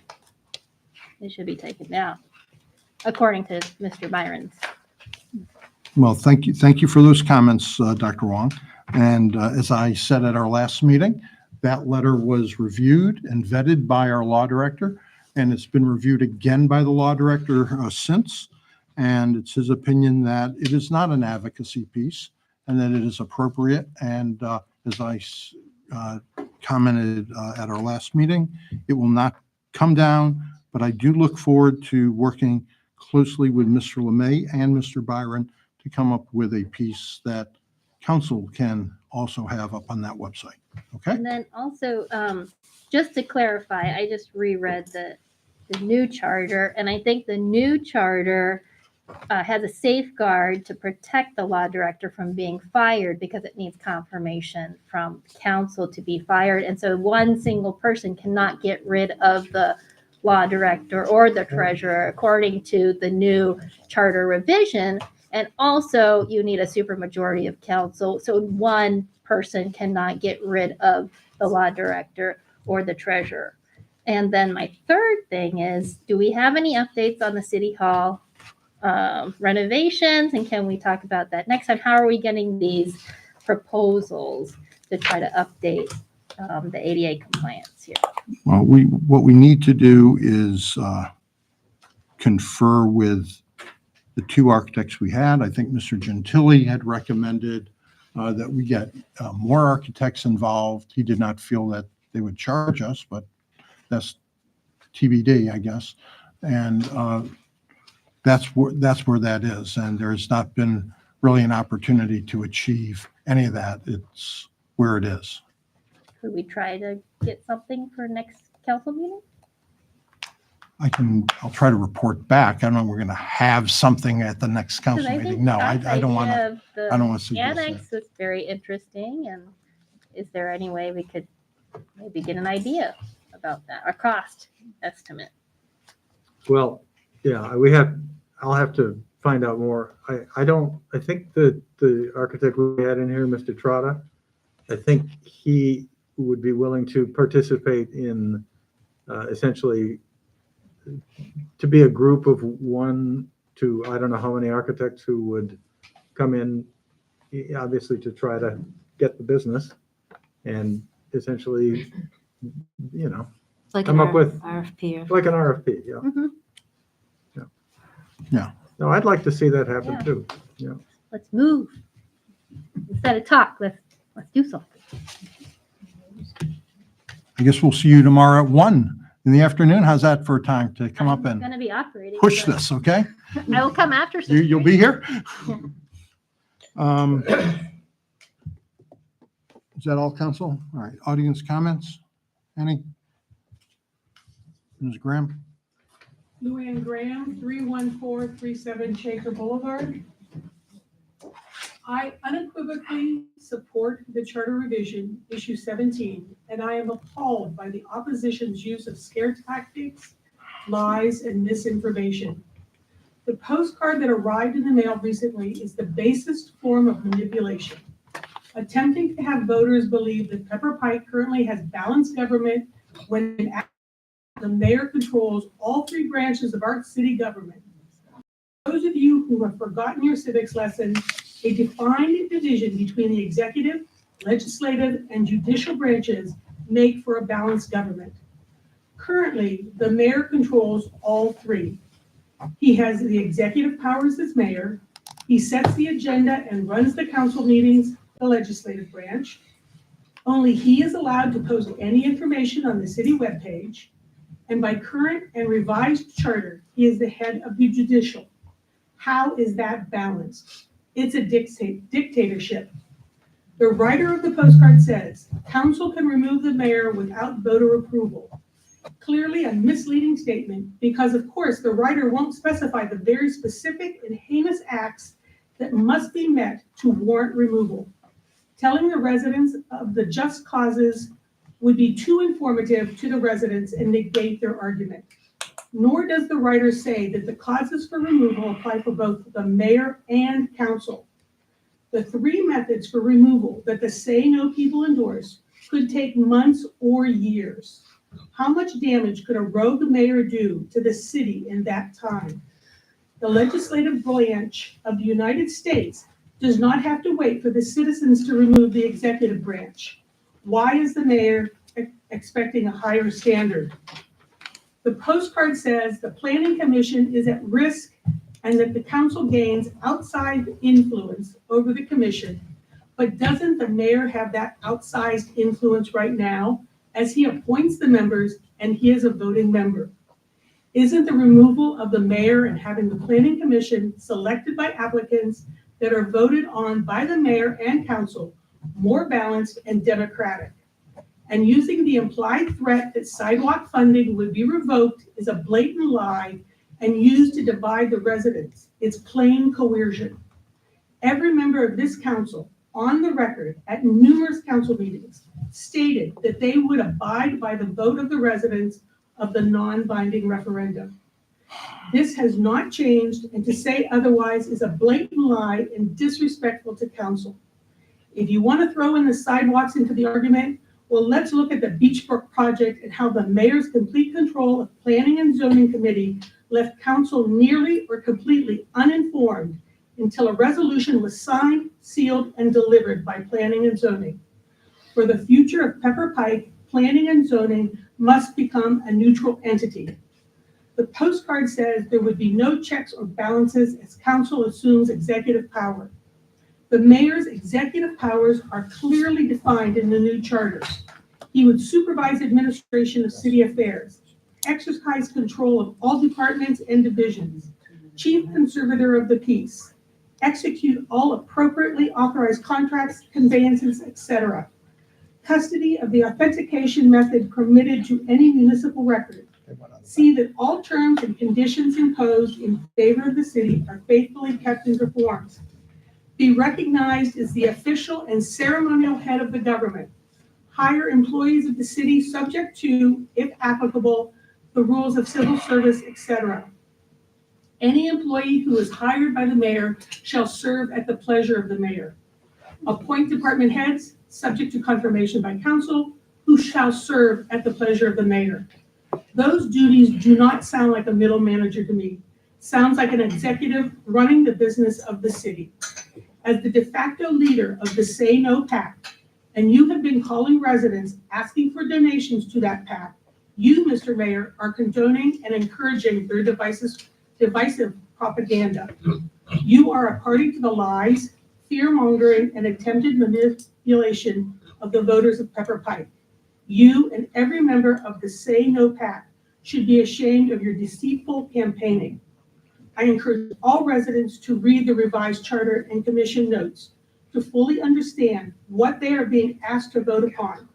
it should be taken down, according to Mr. Byron's. Well, thank you. Thank you for those comments, Dr. Wong. And as I said at our last meeting, that letter was reviewed and vetted by our law director, and it's been reviewed again by the law director since. And it's his opinion that it is not an advocacy piece and that it is appropriate. And as I commented at our last meeting, it will not come down, but I do look forward to working closely with Mr. LeMay and Mr. Byron to come up with a piece that council can also have up on that website. Okay? And then also, just to clarify, I just reread the new charter, and I think the new charter has a safeguard to protect the law director from being fired because it needs confirmation from council to be fired. And so one single person cannot get rid of the law director or the treasurer according to the new charter revision. And also you need a supermajority of council. So one person cannot get rid of the law director or the treasurer. And then my third thing is, do we have any updates on the city hall renovations, and can we talk about that next time? How are we getting these proposals to try to update the ADA compliance here? Well, what we need to do is confer with the two architects we had. I think Mr. Gentili had recommended that we get more architects involved. He did not feel that they would charge us, but that's TBD, I guess. And that's where that is. And there's not been really an opportunity to achieve any of that. It's where it is. Could we try to get something for next council meeting? I'll try to report back. I don't know, we're going to have something at the next Because council I meeting. think No, I Scott's don't want idea to. of the I don't want to suggest that. Annex is very interesting, and is there any way we could maybe get an idea about that, a cost estimate? Well, yeah, I'll have to find out more. I think the architect we had in here, Mr. Trotta, I think he would be willing to participate in essentially to be a group of 1 to, I don't know how many architects who would come in, obviously to try to get the business and essentially, It's like Come an up with- RFP. like an RFP, yeah. Mhm. Yeah. No, I'd like to see that happen Yeah. too. Let's move. Instead of talk, let's do something. I guess we'll see you tomorrow at 1 in the afternoon. How's that for a time to come up I'm and gonna be operating. push but this, okay? I will come after. You'll be here? Is that all, council? All right, audience comments? Any? Ms. Graham? Luann Graham, 31437 Shaker Boulevard. I unequivocally support the charter revision, issue 17, and I am appalled by the opposition's use of scare tactics, lies, and misinformation. The postcard that arrived in the mail recently is the basest form of manipulation, attempting to have voters believe that Pepper Pike currently has balanced government when in fact the mayor controls all 3 branches of our city government. Those of you who have forgotten your civics lesson, a defined division between the executive, legislative, and judicial branches make for a balanced government. Currently, the mayor controls all 3. He has the executive powers as mayor. He sets the agenda and runs the council meetings, the legislative branch. Only he is allowed to post any information on the city webpage. And by current and revised charter, he is the head of the judicial. How is that balanced? It's a dictatorship. The writer of the postcard says, council can remove the mayor without voter approval. Clearly a misleading statement because of course the writer won't specify the very specific and heinous acts that must be met to warrant removal. Telling the residents of the just causes would be too informative to the residents and negate their argument. Nor does the writer say that the causes for removal apply for both the mayor and council. The three methods for removal that the Say No people endorse could take months or years. How much damage could a rogue mayor do to the city in that time? The legislative branch of the United States does not have to wait for the citizens to remove the executive branch. Why is the mayor expecting a higher standard? The postcard says the Planning Commission is at risk and that the council gains outside influence over the commission. But doesn't the mayor have that outsized influence right now as he appoints the members and he is a voting member? Isn't the removal of the mayor and having the Planning Commission selected by applicants that are voted on by the mayor and council more balanced and democratic? And using the implied threat that sidewalk funding would be revoked is a blatant lie and used to divide the residents. It's plain coercion. Every member of this council, on the record at numerous council meetings, stated that they would abide by the vote of the residents of the non-binding referendum. This has not changed, and to say otherwise is a blatant lie and disrespectful to council. If you want to throw in the sidewalks into the argument, well, let's look at the Beachbrook project and how the mayor's complete control of Planning and Zoning Committee left council nearly or completely uninformed until a resolution was signed, sealed, and delivered by Planning and Zoning. For the future of Pepper Pike, Planning and Zoning must become a neutral entity. The postcard says there would be no checks or balances as council assumes executive power. The mayor's executive powers are clearly defined in the new charters. He would supervise administration of city affairs, exercise control of all departments and divisions, chief conservator of the peace, execute all appropriately authorized contracts, conveyances, etc. Custody of the authentication method permitted to any municipal record. See that all terms and conditions imposed in favor of the city are faithfully kept and performed. Be recognized as the official and ceremonial head of the government. Hire employees of the city subject to, if applicable, the rules of civil service, etc. Any employee who is hired by the mayor shall serve at the pleasure of the mayor. Appoint department heads, subject to confirmation by council, who shall serve at the pleasure of the mayor. Those duties do not sound like a middle manager to me. Sounds like an executive running the business of the city. As the de facto leader of the Say No PAC, and you have been calling residents asking for donations to that PAC, you, Mr. Mayor, are condoning and encouraging their divisive propaganda. You are a party to the lies, fear-mongering, and attempted manipulation of the voters of Pepper Pike. You and every member of the Say No PAC should be ashamed of your deceitful campaigning. I encourage all residents to read the revised charter and commission notes to fully understand what they are being asked to vote upon.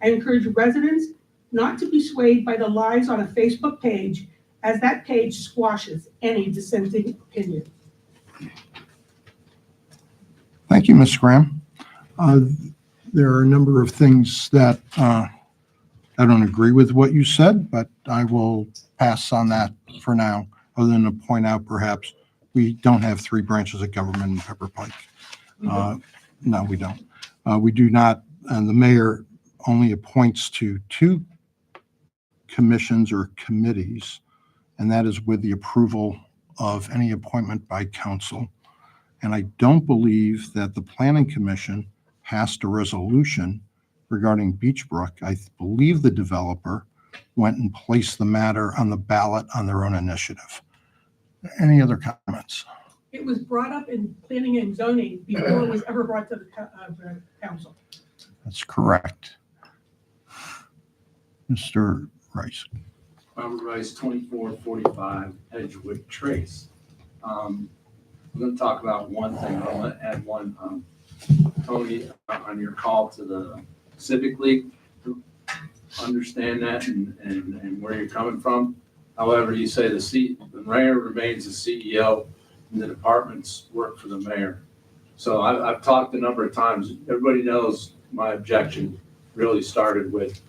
I encourage residents not to be swayed by the lies on a Facebook page, as that page squashes any dissenting opinion. Thank you, Ms. Graham. There are a number of things that I don't agree with what you said, but I will pass on that for now, other than to point out perhaps we don't have three branches of government in Pepper Pike. No, we don't. We do not, and the mayor only appoints to two commissions or committees, and that is with the approval of any appointment by council. And I don't believe that the Planning Commission passed a resolution regarding Beachbrook. I believe the developer went and placed the matter on the ballot on their own initiative. Any other comments? It was brought up in planning and zoning before it was ever brought to the council. That's correct. Mr. Rice. Robert Rice, 2445 Edgewood Trace. I'm gonna talk about one thing. I want to add one, Tony, on your call to the Civic League, understand that and where you're coming from. However, you say the mayor remains the CEO and the departments work for the mayor. So I've talked a number of times. Everybody knows my objection really started with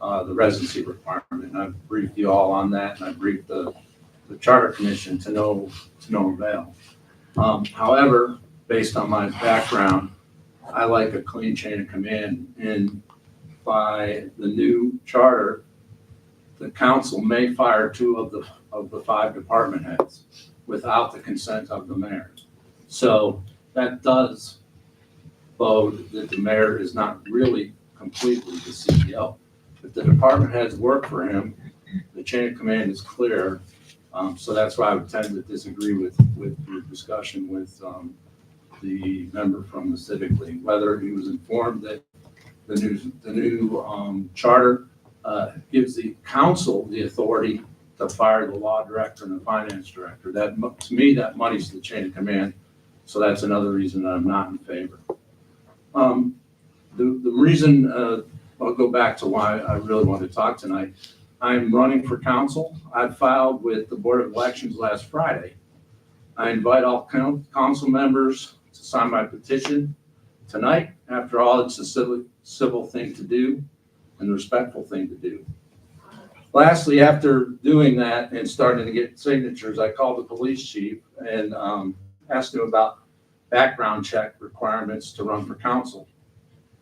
the residency requirement. I've briefed you all on that, and I briefed the Charter Commission to no avail. However, based on my background, I like a clean chain of command, and by the new charter, the council may fire 2 of the 5 department heads without the consent of the mayor. So that does bode that the mayor is not really completely the CEO. If the department heads work for him, the chain of command is clear. So that's why I would tend to disagree with your discussion with the member from the Civic League, whether he was informed that the new charter gives the council the authority to fire the law director and the finance director. That, to me, that muddies the chain of command. So that's another reason that I'm not in favor. The reason, I'll go back to why I really want to talk tonight. I'm running for council. I filed with the Board of Elections last Friday. I invite all council members to sign my petition tonight. After all, it's a civil thing to do and a respectful thing to do. Lastly, after doing that and starting to get signatures, I called the police chief and asked him about background check requirements to run for council.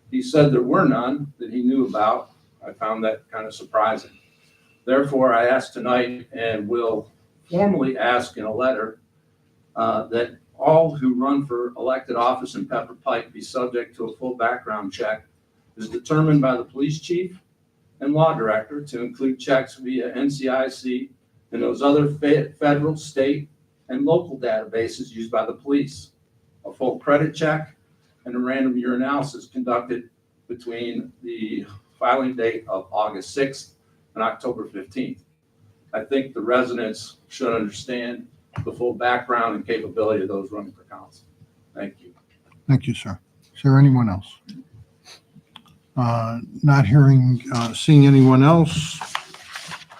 He said there were none that he knew about. I found that kind of surprising. Therefore, I asked tonight and will formally ask in a letter that all who run for elected office in Pepper Pike be subject to a full background check as determined by the police chief and law director, to include checks via NCIC and those other federal, state, and local databases used by the police. A full credit check and a random urinalysis conducted between the filing date of August 6th and October 15th. I think the residents should understand the full background and capability of those running for council. Thank you. Thank you, sir. Is there anyone else? Not seeing anyone else,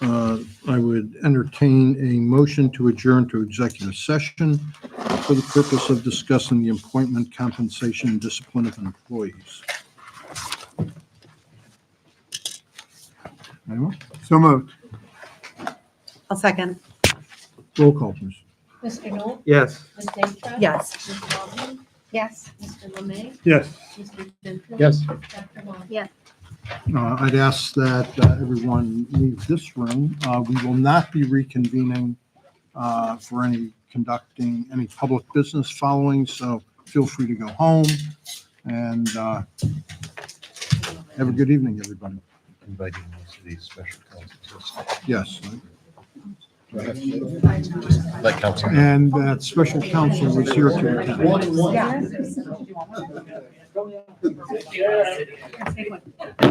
I would entertain a motion to adjourn to executive session for the purpose of discussing the appointment, compensation, and discipline of employees. Anyone? So moved. I'll second. Roll call, please. Mr. Knoll? Yes. Ms. Zenshaw? Yes. Ms. Walton? Yes. Mr. Lemay? Yes. Mr. Gentile? Yes. Dr. Long? Yes. I'd ask that everyone leave this room. We will not be reconvening for conducting any public business following, so feel free to go home and have a good evening, everybody. Inviting most of these special counsels. Yes. Like council. And that special counsel was here to attend.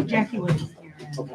Jackie was here.